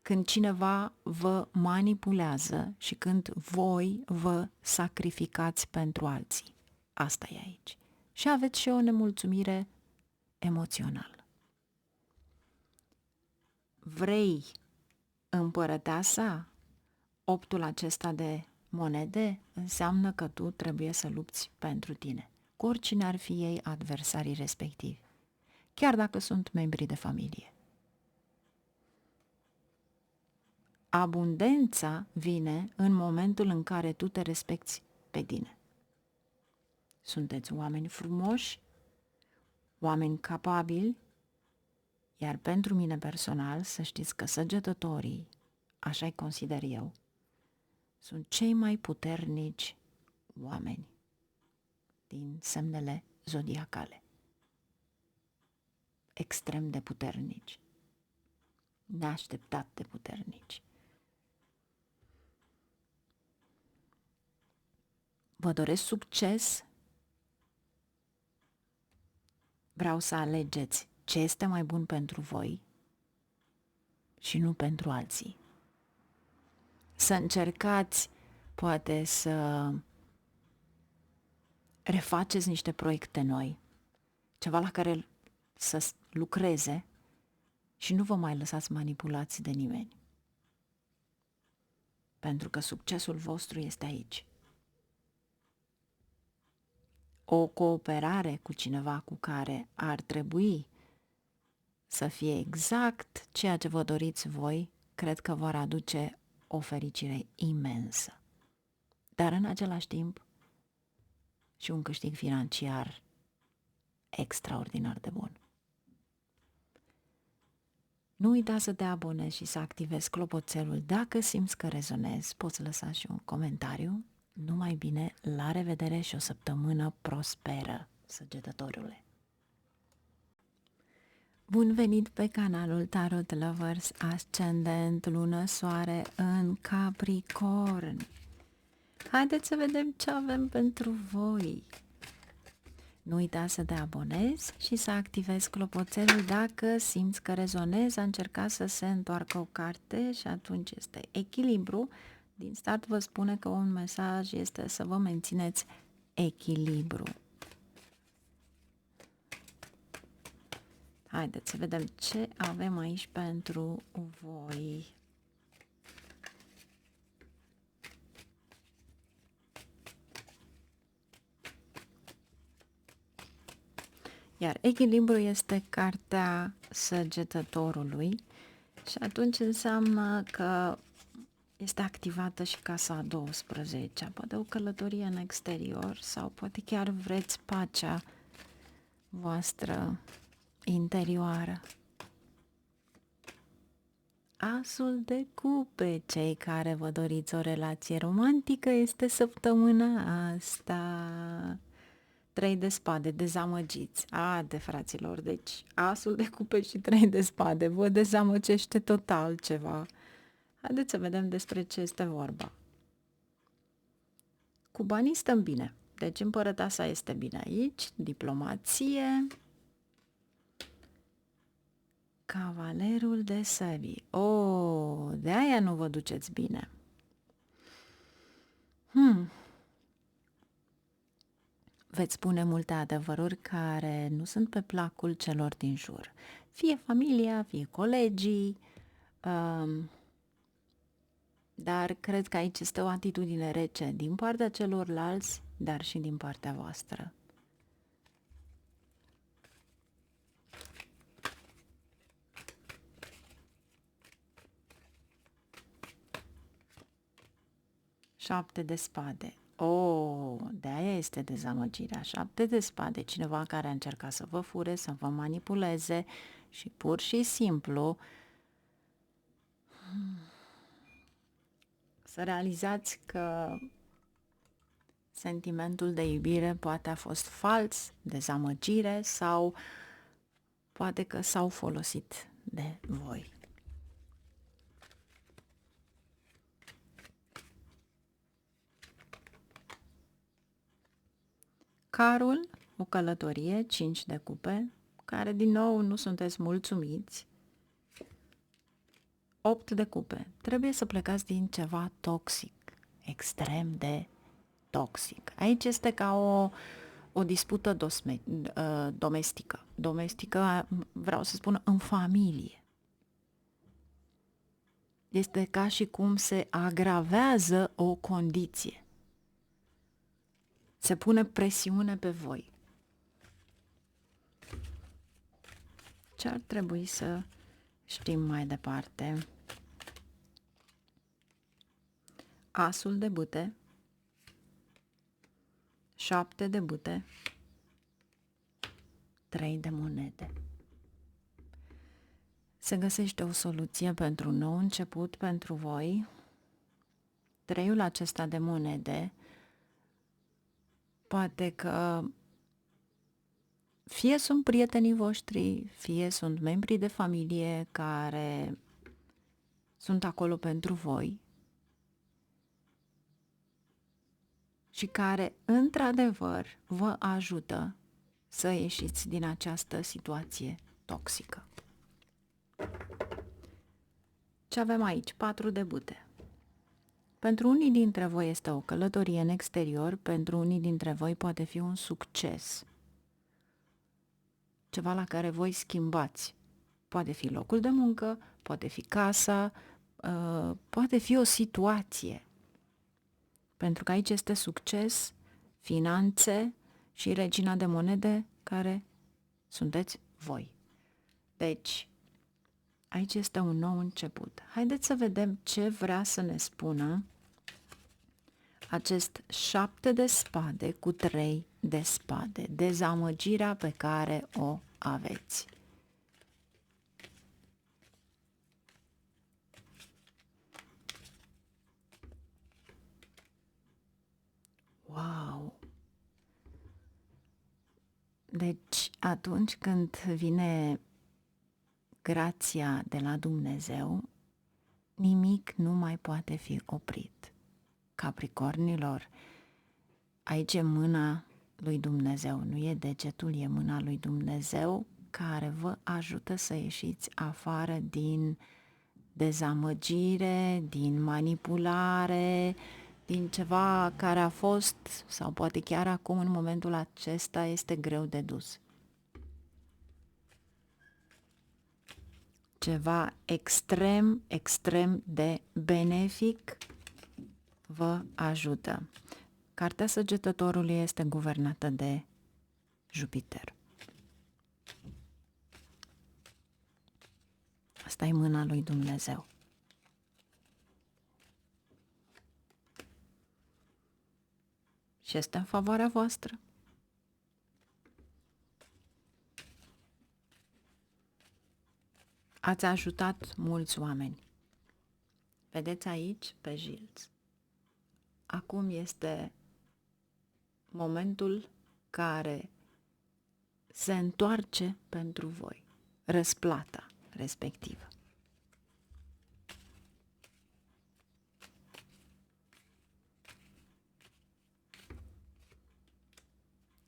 când cineva vă manipulează și când voi vă sacrificați pentru alții. Asta e aici. Și aveți și o nemulțumire emoțională. Vrei împărăteasa? 8-ul acesta de monede înseamnă că tu trebuie să lupți pentru tine, cu oricine ar fi ei adversarii respectivi, chiar dacă sunt membri de familie. Abundența vine în momentul în care tu te respecti pe tine. Sunteți oameni frumoși, oameni capabili, iar pentru mine personal, să știți că săgetătorii, așa-i consider eu, sunt cei mai puternici oameni din semnele zodiacale. Extrem de puternici, neașteptat de puternici. Vă doresc succes. Vreau să alegeți ce este mai bun pentru voi și nu pentru alții. Să încercați, poate, să refaceți niște proiecte noi, ceva la care să lucreze și nu vă mai lăsați manipulați de nimeni. Pentru că succesul vostru este aici. O cooperare cu cineva cu care ar trebui să fie exact ceea ce vă doriți voi, cred că vor aduce o fericire imensă. Dar în același timp și un câștig financiar extraordinar de bun. Nu uita să te abonezi și să activezi clopoțelul. Dacă simți că rezonezi, poți lăsa și un comentariu. Numai bine, la revedere și o săptămână prosperă! săgetătorule! Bun venit pe canalul Tarot Lovers, ascendent, lună, soare în Capricorn. Haideți să vedem ce avem pentru voi. Nu uita să te abonezi și să activezi clopoțelul dacă simți că rezonezi, a încercat să se întoarcă o carte și atunci este echilibru. Din start vă spune că un mesaj este să vă mențineți echilibru. Haideți să vedem ce avem aici pentru voi. Iar echilibru este cartea săgetătorului și atunci înseamnă că este activată și casa a 12-a, poate o călătorie în exterior sau poate chiar vreți pacea voastră interioară. Asul de cupe, cei care vă doriți o relație romantică, este săptămâna asta. 3 de spade, dezamăgiți. De fraților, deci asul de cupe și 3 de spade vă dezamăgește total ceva. Haideți să vedem despre ce este vorba. Cu banii stăm bine, deci împărăteasa este bine aici, diplomație, cavalerul de săbii. De aia nu vă duceți bine. Veți spune multe adevăruri care nu sunt pe placul celor din jur. Fie familia, fie colegii, dar cred că aici este o atitudine rece din partea celorlalți, dar și din partea voastră. Șapte de spade. De aia este dezamăgirea. 7 de spade. Cineva care a încercat să vă fure, să vă manipuleze și pur și simplu să realizați că sentimentul de iubire poate a fost fals, dezamăgire sau poate că s-au folosit de voi. Carul, o călătorie, 5 de cupe, care din nou nu sunteți mulțumiți. 8 de cupe. Trebuie să plecați din ceva toxic, extrem de toxic. Aici este ca o dispută domestică. Domestică, vreau să spun, în familie. Este ca și cum se agravează o condiție. Se pune presiune pe voi. Ce ar trebui să știm mai departe? Asul de bâte, 7 de bâte, 3 de monede. Se găsește o soluție pentru un nou început pentru voi. 3-ul acesta de monede poate că fie sunt prietenii voștri, fie sunt membrii de familie care sunt acolo pentru voi și care, într-adevăr, vă ajută să ieșiți din această situație toxică. Ce avem aici? 4 de bâte. Pentru unii dintre voi este o călătorie în exterior, pentru unii dintre voi poate fi un succes. Ceva la care voi schimbați. Poate fi locul de muncă, poate fi casa, poate fi o situație. Pentru că aici este succes, finanțe și regina de monede care sunteți voi. Deci, aici este un nou început. Haideți să vedem ce vrea să ne spună acest 7 de spade cu 3 de spade. Dezamăgirea pe care o aveți. Wow! Deci, atunci când vine grația de la Dumnezeu, nimic nu mai poate fi oprit. Capricornilor, aici e mâna lui Dumnezeu, nu e degetul, e mâna lui Dumnezeu care vă ajută să ieșiți afară din dezamăgire, din manipulare, din ceva care a fost, sau poate chiar acum în momentul acesta este greu de dus. Ceva extrem, extrem de benefic vă ajută. Cartea Săgetătorului este guvernată de Jupiter. Asta e mâna lui Dumnezeu. Și este în favoarea voastră. Ați ajutat mulți oameni. Vedeți aici pe Gilles. Acum este momentul care se întoarce pentru voi, răsplata respectivă.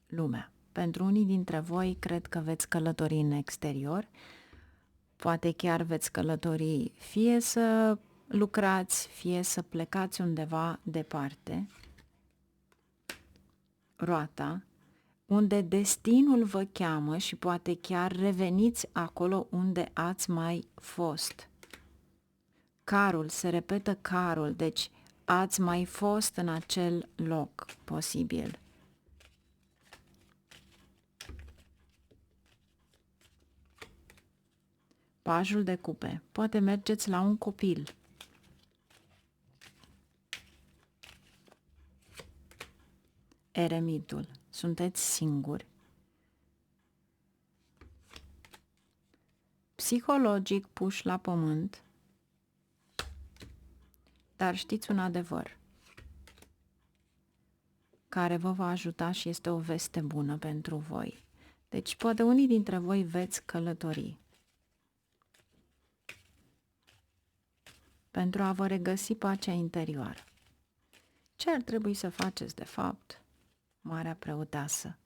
Lumea. Pentru unii dintre voi, cred că veți călători în exterior, poate chiar veți călători fie să lucrați, fie să plecați undeva departe, roata, unde destinul vă cheamă și poate chiar reveniți acolo unde ați mai fost. Carul, se repetă carul, deci ați mai fost în acel loc posibil. Pajul de cupe. Poate mergeți la un copil. Eremitul. Sunteți singuri. Psihologic puși la pământ. Dar știți un adevăr care vă va ajuta și este o veste bună pentru voi. Deci poate unii dintre voi veți călători pentru a vă regăsi pacea interioară. Ce ar trebui să faceți, de fapt, Marea Preoteasă?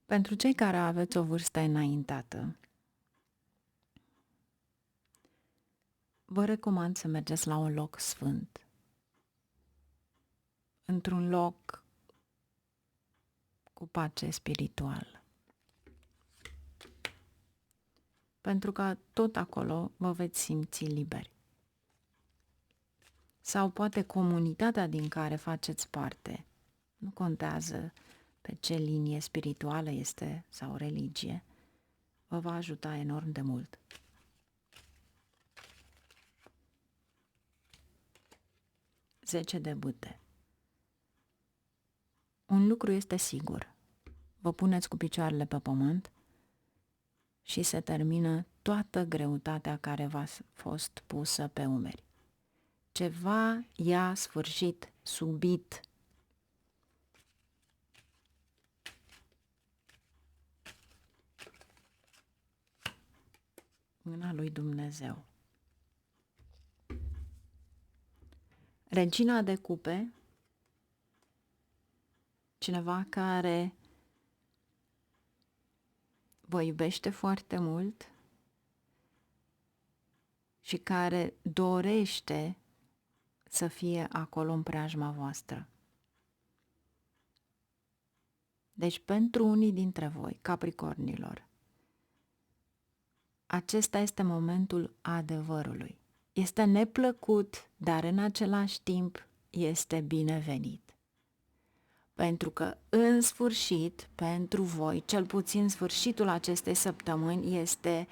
Pentru cei care aveți o vârstă înaintată, vă recomand să mergeți la un loc sfânt, într-un loc cu pace spirituală. Pentru că tot acolo vă veți simți liberi. Sau poate comunitatea din care faceți parte, nu contează pe ce linie spirituală este sau religie, vă va ajuta enorm de mult. Zece de bâte. Un lucru este sigur. Vă puneți cu picioarele pe pământ și se termină toată greutatea care v-a fost pusă pe umeri. Ceva i-a sfârșit subit. Mâna lui Dumnezeu. Regina de cupe, cineva care vă iubește foarte mult și care dorește să fie acolo în preajma voastră. Deci pentru unii dintre voi, Capricornilor, acesta este momentul adevărului. Este neplăcut, dar în același timp este binevenit. Pentru că în sfârșit, pentru voi, cel puțin sfârșitul acestei săptămâni este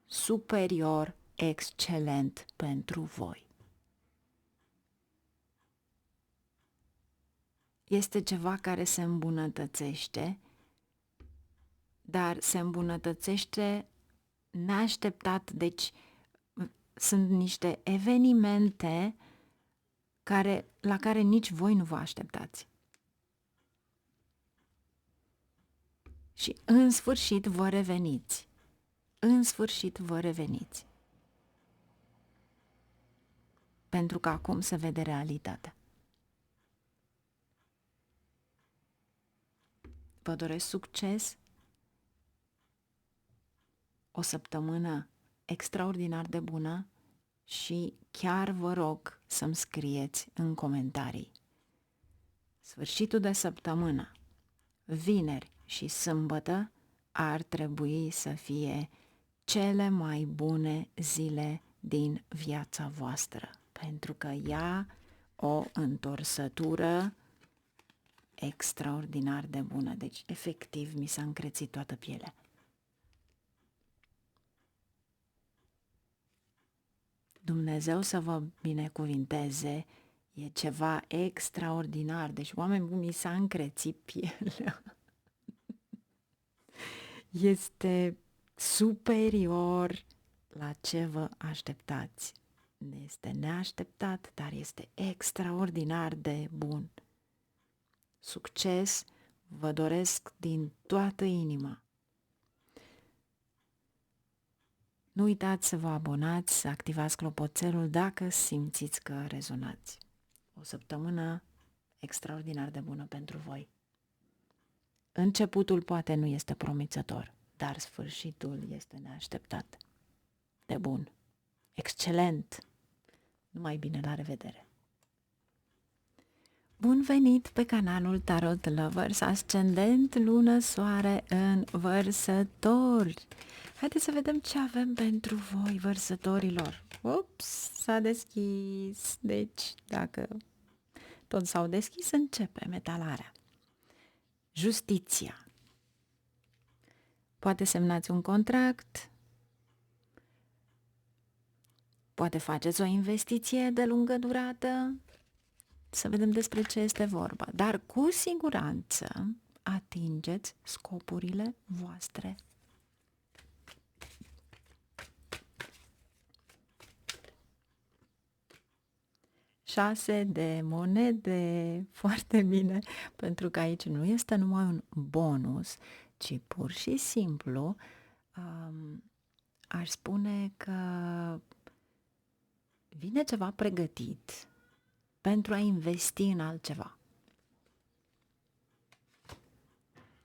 superior, excelent pentru voi. Este ceva care se îmbunătățește, dar se îmbunătățește neașteptat, deci sunt niște evenimente la care nici voi nu vă așteptați. Și în sfârșit vă reveniți. În sfârșit vă reveniți. Pentru că acum se vede realitatea. Vă doresc succes, o săptămână extraordinar de bună și chiar vă rog să-mi scrieți în comentarii. Sfârșitul de săptămână, vineri și sâmbătă, ar trebui să fie cele mai bune zile din viața voastră, pentru că ia o întorsătură extraordinar de bună. Deci, efectiv, mi s-a încrețit toată pielea. Dumnezeu să vă binecuvinteze, e ceva extraordinar. Deci, oameni buni, mi s-a încrețit pielea. Este superior la ce vă așteptați. Este neașteptat, dar este extraordinar de bun. Succes vă doresc din toată inima. Nu uitați să vă abonați, să activați clopoțelul dacă simțiți că rezonați. O săptămână extraordinar de bună pentru voi. Începutul poate nu este promițător, dar sfârșitul este neașteptat. De bun. Excelent! Numai bine, la revedere! Bun venit pe canalul Tarot Lovers, ascendent, lună, soare în Vărsători. Haideți să vedem ce avem pentru voi, vărsătorilor. Ups, s-a deschis. Deci, dacă tot s-au deschis, începe metalarea. Justiția. Poate semnați un contract, poate faceți o investiție de lungă durată, să vedem despre ce este vorba. Dar cu siguranță atingeți scopurile voastre. Șase de monede, foarte bine, pentru că aici nu este numai un bonus, ci pur și simplu aș spune că vine ceva pregătit pentru a investi în altceva.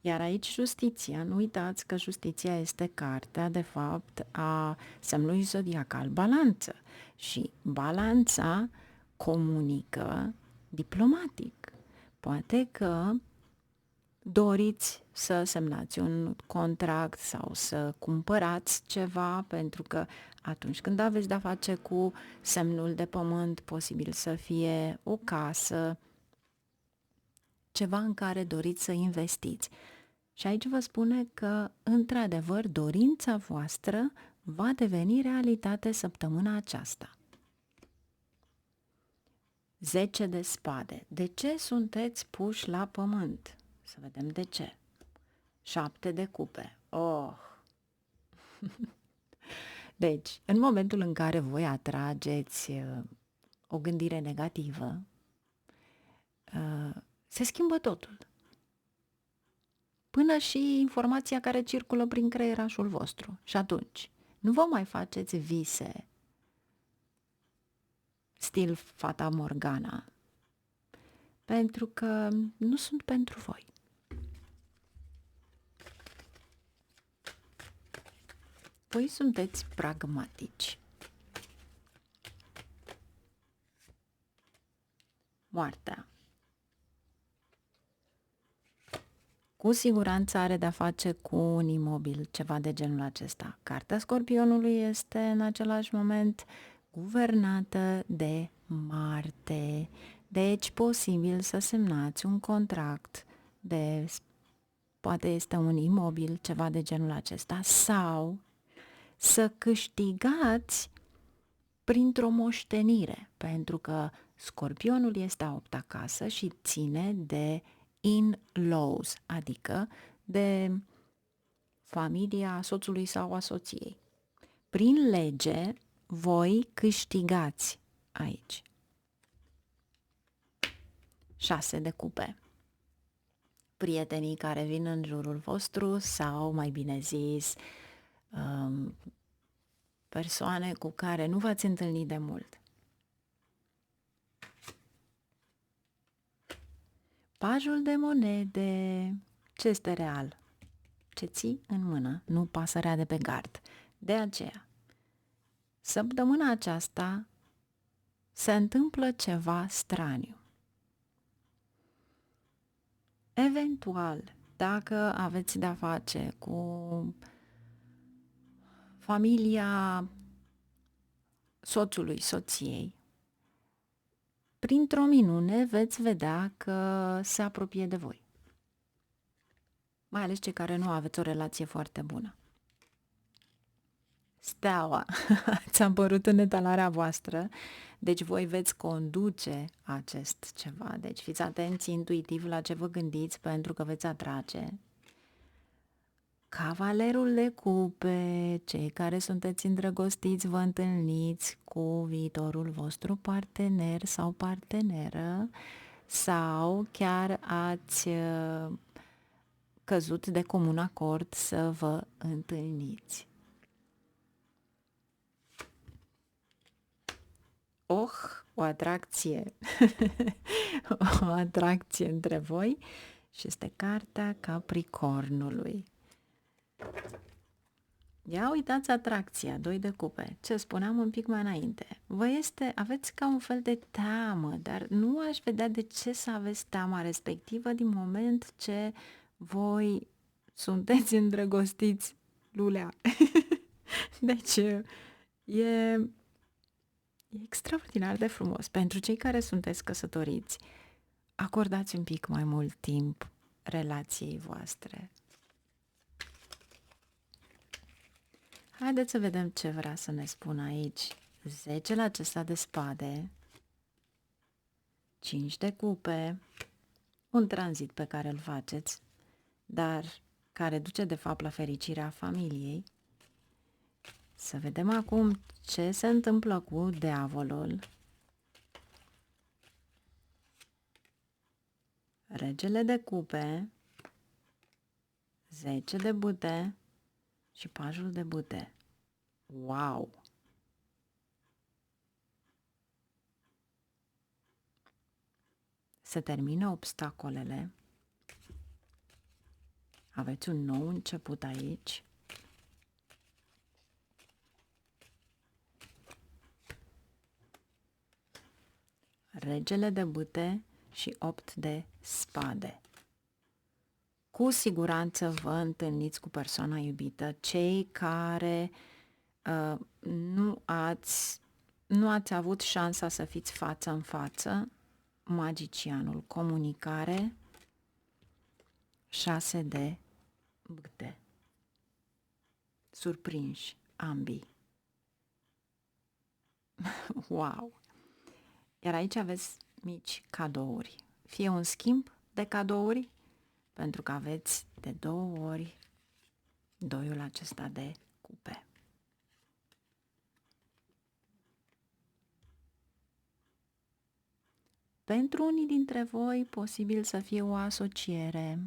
Iar aici justiția, nu uitați că justiția este cartea, de fapt, a semnului zodiacal Balanță. Și Balanța comunică diplomatic. Poate că doriți să semnați un contract sau să cumpărați ceva, pentru că atunci când aveți de-a face cu semnul de pământ, posibil să fie o casă, ceva în care doriți să investiți. Și aici vă spune că, într-adevăr, dorința voastră va deveni realitate săptămâna aceasta. 10 de spade. De ce sunteți puși la pământ? Să vedem de ce. 7 de cupe. Oh! Deci, în momentul în care voi atrageți o gândire negativă, se schimbă totul. Până și informația care circulă prin creierașul vostru. Și atunci, nu vă mai faceți vise stil Fata Morgana, pentru că nu sunt pentru voi. Voi sunteți pragmatici. Moartea. Cu siguranță are de-a face cu un imobil, ceva de genul acesta. Cartea Scorpionului este în același moment guvernată de Marte. Deci, posibil să semnați un contract poate este un imobil, ceva de genul acesta, sau să câștigați printr-o moștenire, pentru că Scorpionul este a 8-a casă și ține de in-laws, adică de familia soțului sau a soției. Prin lege, voi câștigați aici. 6 de cupe. Prietenii care vin în jurul vostru sau, mai bine zis, persoane cu care nu v-ați întâlnit de mult. Pajul de monede. Ce este real? Ce ții în mână, nu pasărea de pe gard. De aceea, săptămâna aceasta se întâmplă ceva straniu. Eventual, dacă aveți de-a face cu familia soțului, soției, printr-o minune veți vedea că se apropie de voi. Mai ales cei care nu aveți o relație foarte bună. Steaua ți-a apărut în etalarea voastră, deci voi veți conduce acest ceva. Deci fiți atenți intuitiv la ce vă gândiți pentru că veți atrage. Cavalerul de cupe, cei care sunteți îndrăgostiți vă întâlniți cu viitorul vostru partener sau parteneră sau chiar ați căzut de comun acord să vă întâlniți. O atracție, o atracție între voi și este cartea Capricornului. Ia uitați atracția, 2 de cupe, ce spuneam un pic mai înainte. Aveți ca un fel de teamă, dar nu aș vedea de ce să aveți teama respectivă din moment ce voi sunteți îndrăgostiți, lulea. Deci e extraordinar de frumos. Pentru cei care sunteți căsătoriți, acordați un pic mai mult timp relației voastre. Haideți să vedem ce vrea să ne spună aici. 10 la acesta de spade, 5 de cupe, un tranzit pe care îl faceți, dar care duce de fapt la fericirea familiei. Să vedem acum ce se întâmplă cu diavolul. Regele de cupe, 10 de bâte și pajul de bâte. Wow! Se termină obstacolele. Aveți un nou început aici. Regele de bâte și 8 de spade. Cu siguranță vă întâlniți cu persoana iubită, cei care nu ați avut șansa să fiți față în față. Magicianul, comunicare, 6 de bâte. Surprinși, ambii. Wow! Iar aici aveți mici cadouri. Fie un schimb de cadouri, pentru că aveți de 2 ori 2-ul acesta de cupe. Pentru unii dintre voi, posibil să fie o asociere.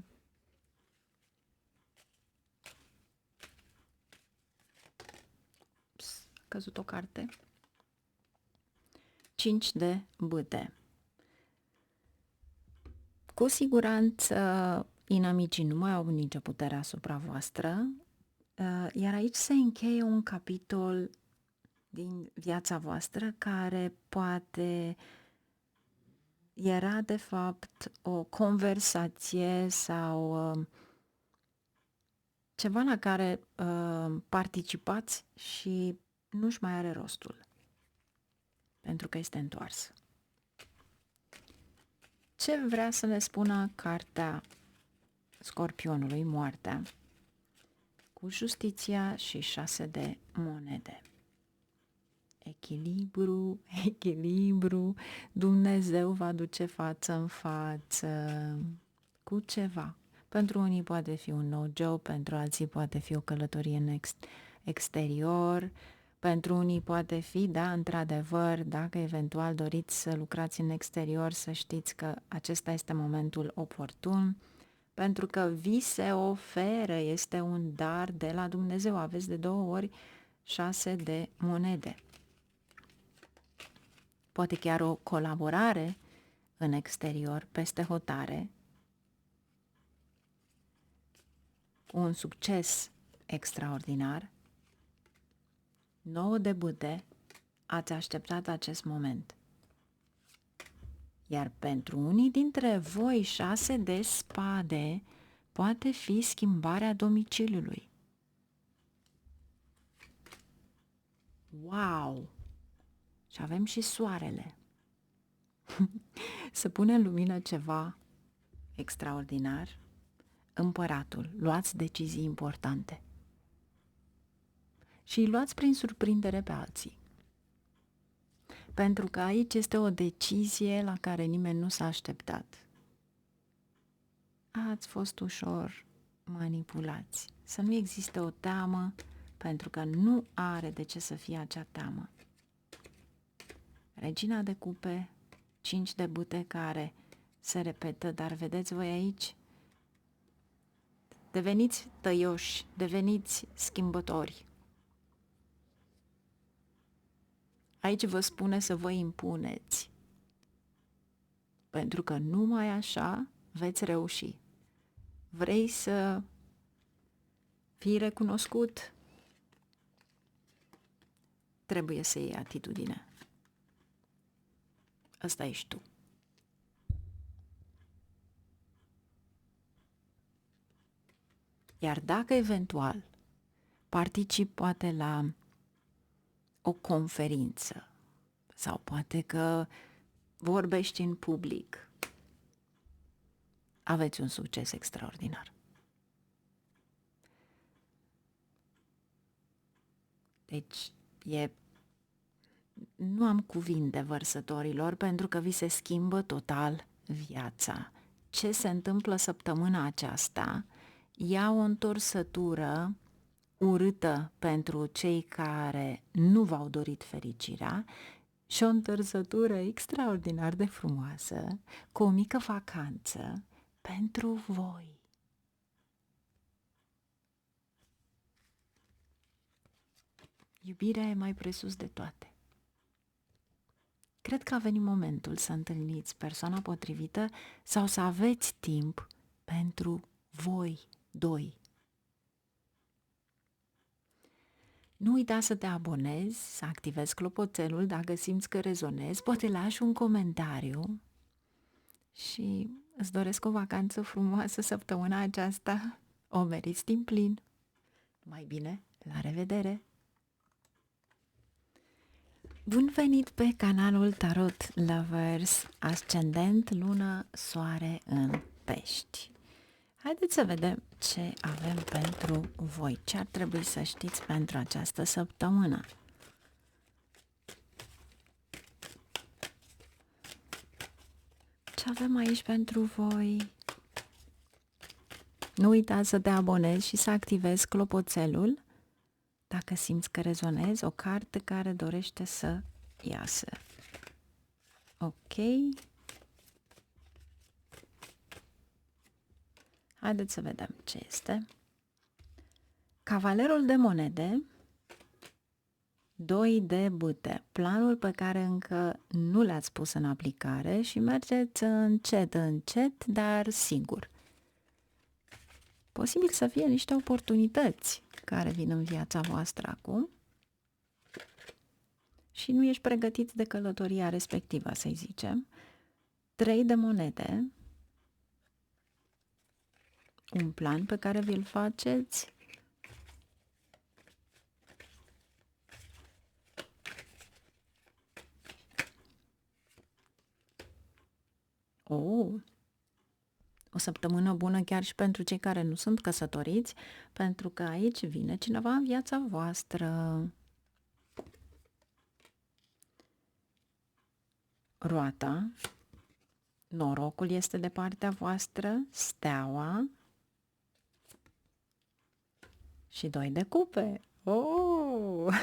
A căzut o carte. 5 de bâte. Cu siguranță, inamicii nu mai au nicio putere asupra voastră, iar aici se încheie un capitol din viața voastră care poate era de fapt o conversație sau ceva la care participați și nu-și mai are rostul, pentru că este întors. Ce vrea să ne spună cartea Scorpionului, moartea, cu justiția și 6 de monede? Echilibru, echilibru, Dumnezeu va duce față în față cu ceva. Pentru unii poate fi un nou job, pentru alții poate fi o călătorie în exterior, Pentru unii poate fi, da, într-adevăr, dacă eventual doriți să lucrați în exterior, să știți că acesta este momentul oportun, pentru că vi se oferă, este un dar de la Dumnezeu. Aveți de 2 ori 6 de monede. Poate chiar o colaborare în exterior, peste hotare, un succes extraordinar. 9 de bâte, ați așteptat acest moment. Iar pentru unii dintre voi 6 de spade poate fi schimbarea domiciliului. Wow! Și avem și soarele. Să pune în lumină ceva extraordinar. Împăratul, luați decizii importante. Și îi luați prin surprindere pe alții. Pentru că aici este o decizie la care nimeni nu s-a așteptat. Ați fost ușor manipulați. Să nu existe o teamă, pentru că nu are de ce să fie acea teamă. Regina de cupe, 5 de bâte care se repetă, dar vedeți voi aici, deveniți tăioși, deveniți schimbători. Aici vă spune să vă impuneți, pentru că numai așa veți reuși. Vrei să fii recunoscut? Trebuie să iei atitudine. Ăsta ești tu. Iar dacă eventual participi poate la o conferință sau poate că vorbești în public, aveți un succes extraordinar. Deci, nu am cuvinte, vărsătorilor, pentru că vi se schimbă total viața. Ce se întâmplă săptămâna aceasta ia o întorsătură urâtă pentru cei care nu v-au dorit fericirea și o întorsătură extraordinar de frumoasă, cu o mică vacanță pentru voi. Iubirea e mai presus de toate. Cred că a venit momentul să întâlniți persoana potrivită sau să aveți timp pentru voi doi. Nu uita să te abonezi, să activezi clopoțelul dacă simți că rezonezi, poate lași un comentariu și îți doresc o vacanță frumoasă săptămâna aceasta. O meriți din plin. Mai bine, la revedere! Bun venit pe canalul Tarot Lovers, ascendent, lună, soare în Pești. Haideți să vedem ce avem pentru voi, ce ar trebui să știți pentru această săptămână. Ce avem aici pentru voi? Nu uita să te abonezi și să activezi clopoțelul dacă simți că rezonezi, o carte care dorește să iasă. Ok. Haideți să vedem ce este. Cavalerul de monede, 2 de bâte, planul pe care încă nu l-ați pus în aplicare și mergeți încet, încet, dar sigur. Posibil să fie niște oportunități care vin în viața voastră acum și nu ești pregătit de călătoria respectivă, să-i zicem. 3 de monede, un plan pe care vi-l faceți. O săptămână bună chiar și pentru cei care nu sunt căsătoriți, pentru că aici vine cineva în viața voastră. Roata, norocul este de partea voastră, steaua și 2 de cupe. Oh!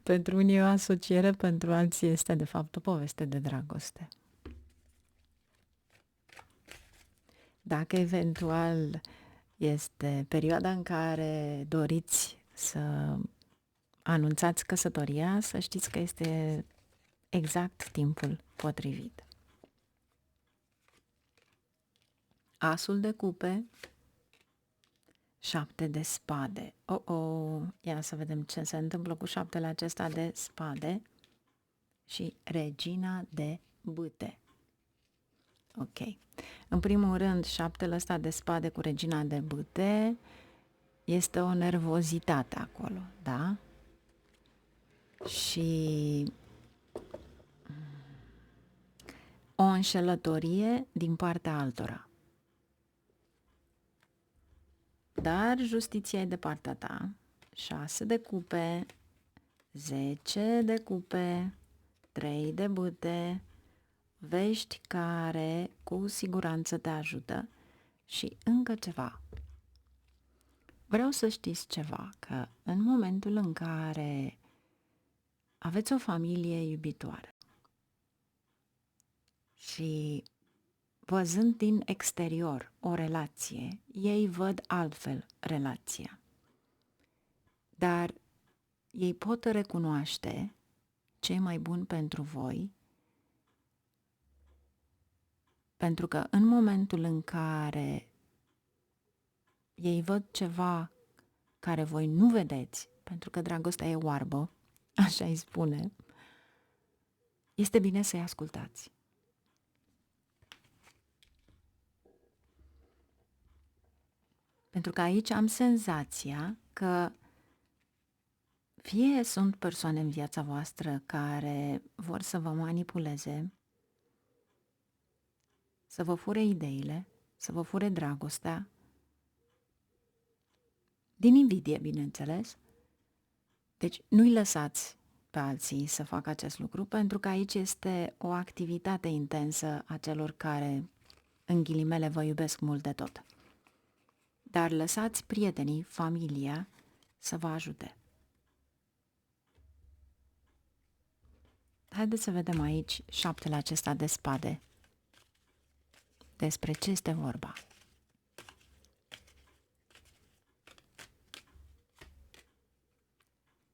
Pentru unii e o asociere, pentru alții este de fapt o poveste de dragoste. Dacă eventual este perioada în care doriți să anunțați căsătoria, să știți că este exact timpul potrivit. Asul de cupe, 7 de spade. Ia să vedem ce se întâmplă cu 7-le acesta de spade și regina de bâte. Ok. În primul rând, 7-le ăsta de spade cu regina de bâte este o nervozitate acolo, da? Și o înșelătorie din partea altora. Dar justiția e de partea ta. 6 de cupe, 10 de cupe, 3 de bâte, vești care cu siguranță te ajută și încă ceva. Vreau să știți ceva, că în momentul în care aveți o familie iubitoare și văzând din exterior o relație, ei văd altfel relația. Dar ei pot recunoaște ce e mai bun pentru voi, pentru că în momentul în care ei văd ceva care voi nu vedeți, pentru că dragostea e oarbă, așa îi spune, este bine să-i ascultați. Pentru că aici am senzația că fie sunt persoane în viața voastră care vor să vă manipuleze, să vă fure ideile, să vă fure dragostea, din invidie, bineînțeles. Deci nu-i lăsați pe alții să facă acest lucru, pentru că aici este o activitate intensă a celor care, în ghilimele, vă iubesc mult de tot. Dar lăsați prietenii, familia, să vă ajute. Haideți să vedem aici 7-le acesta de spade. Despre ce este vorba?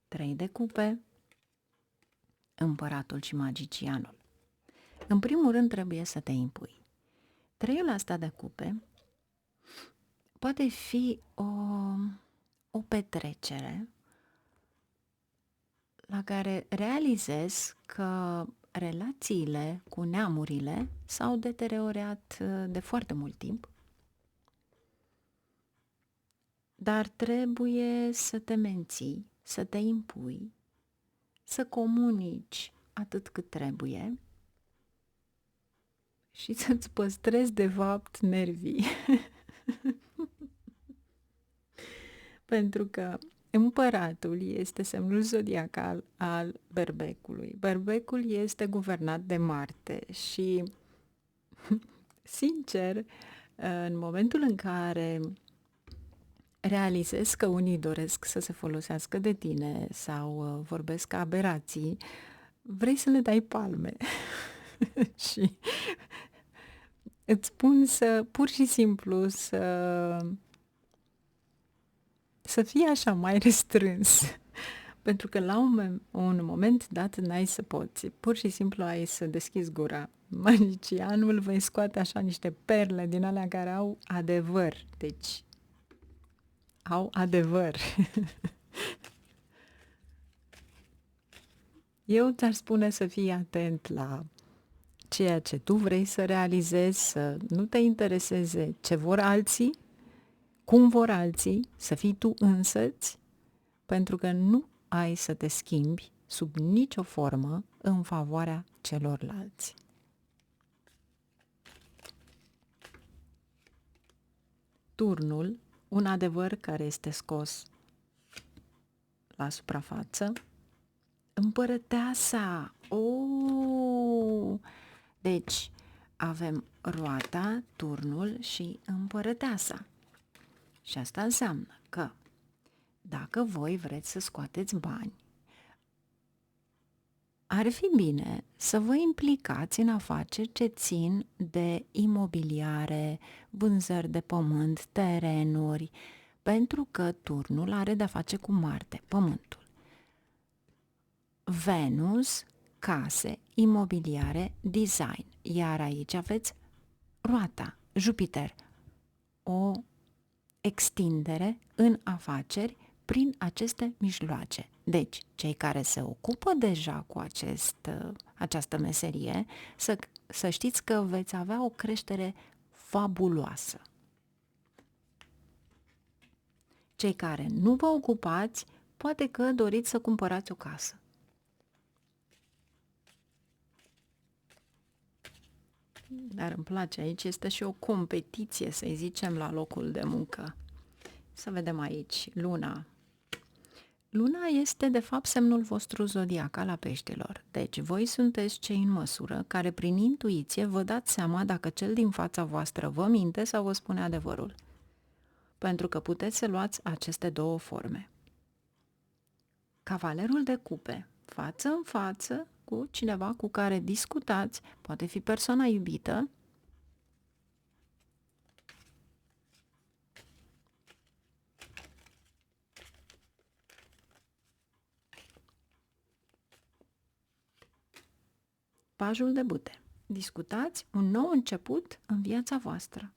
Trei de cupe, împăratul și magicianul. În primul rând trebuie să te impui. 3-ul ăsta de cupe poate fi o petrecere la care realizez că relațiile cu neamurile s-au deteriorat de foarte mult timp, dar trebuie să te menții, să te impui, să comunici atât cât trebuie și să-ți păstrezi de fapt nervii. Pentru că împăratul este semnul zodiacal al berbecului. Berbecul este guvernat de Marte și, sincer, în momentul în care realizez că unii doresc să se folosească de tine sau vorbesc aberații, vrei să le dai palme. Și îți spun să, pur și simplu, să fii așa mai restrâns. Pentru că la un moment dat n-ai să poți. Pur și simplu ai să deschizi gura. Magicianul vei scoate așa niște perle din alea care au adevăr. Deci, au adevăr. Eu ți-aș spune să fii atent la ceea ce tu vrei să realizezi, să nu te intereseze ce vor alții, cum vor alții, să fii tu însăți, pentru că nu ai să te schimbi sub nicio formă în favoarea celorlalți. Turnul, un adevăr care este scos la suprafață, împărăteasa. Deci avem roata, turnul și împărăteasa. Și asta înseamnă că dacă voi vreți să scoateți bani, ar fi bine să vă implicați în afaceri ce țin de imobiliare, vânzări de pământ, terenuri, pentru că turnul are de-a face cu Marte, Pământul. Venus, case, imobiliare, design. Iar aici aveți roata, Jupiter, o extindere în afaceri prin aceste mijloace. Deci, cei care se ocupă deja cu această meserie, să știți că veți avea o creștere fabuloasă. Cei care nu vă ocupați, poate că doriți să cumpărați o casă. Dar îmi place, aici este și o competiție, să-i zicem, la locul de muncă. Să vedem aici, Luna. Luna este, de fapt, semnul vostru zodiacal al peștilor. Deci, voi sunteți cei în măsură care, prin intuiție, vă dați seama dacă cel din fața voastră vă minte sau vă spune adevărul. Pentru că puteți să luați aceste două forme. Cavalerul de cupe, față în față cu cineva cu care discutați, poate fi persoana iubită, Pajul de bâte. Discutați un nou început în viața voastră.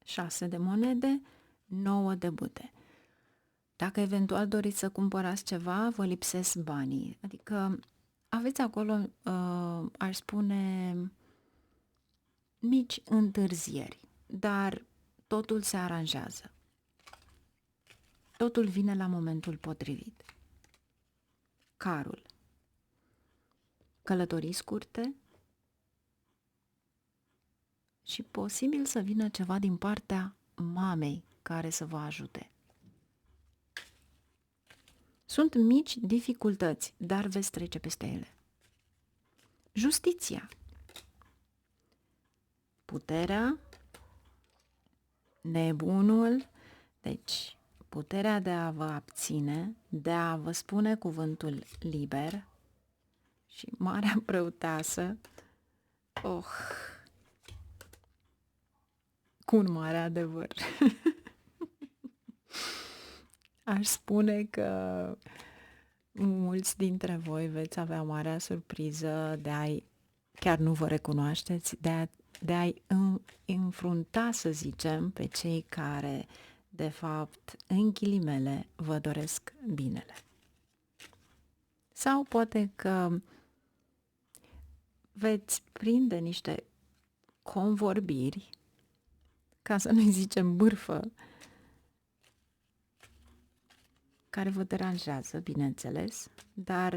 Șase de monede, 9 de bâte. Dacă eventual doriți să cumpărați ceva, vă lipsesc banii. Adică aveți acolo, aș spune, mici întârzieri, dar totul se aranjează. Totul vine la momentul potrivit. Carul. Călătorii scurte și posibil să vină ceva din partea mamei care să vă ajute. Sunt mici dificultăți, dar veți trece peste ele. Justiția. Puterea, nebunul, deci puterea de a vă abține, de a vă spune cuvântul liber și marea preoteasă, cu un mare adevăr. Aș spune că mulți dintre voi veți avea marea surpriză de a-i, chiar nu vă recunoașteți, de a-i înfrunta, să zicem, pe cei care, de fapt, în ghilimele, vă doresc binele. Sau poate că veți prinde niște convorbiri, ca să nu-i zicem bârfă, care vă deranjează, bineînțeles, dar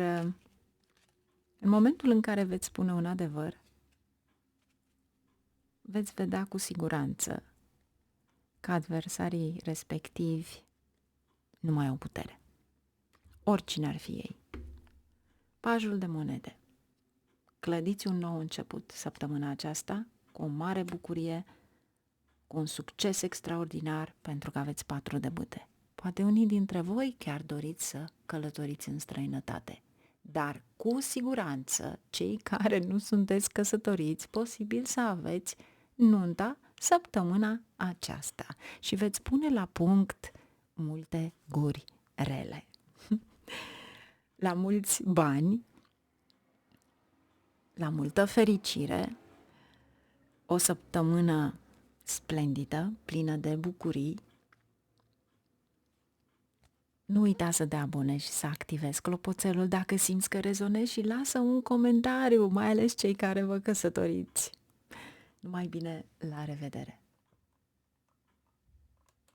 în momentul în care veți spune un adevăr, veți vedea cu siguranță că adversarii respectivi nu mai au putere. Oricine ar fi ei. Pajul de monede. Clădiți un nou început săptămâna aceasta cu o mare bucurie, cu un succes extraordinar, pentru că aveți 4 de bâte. Poate unii dintre voi chiar doriți să călătoriți în străinătate. Dar cu siguranță, cei care nu sunteți căsătoriți, posibil să aveți nunta săptămâna aceasta și veți pune la punct multe guri rele. La mulți bani, la multă fericire, o săptămână splendidă, plină de bucurii. Nu uita să te abonezi și să activezi clopoțelul dacă simți că rezonezi și lasă un comentariu, mai ales cei care vă căsătoriți. Numai bine, la revedere!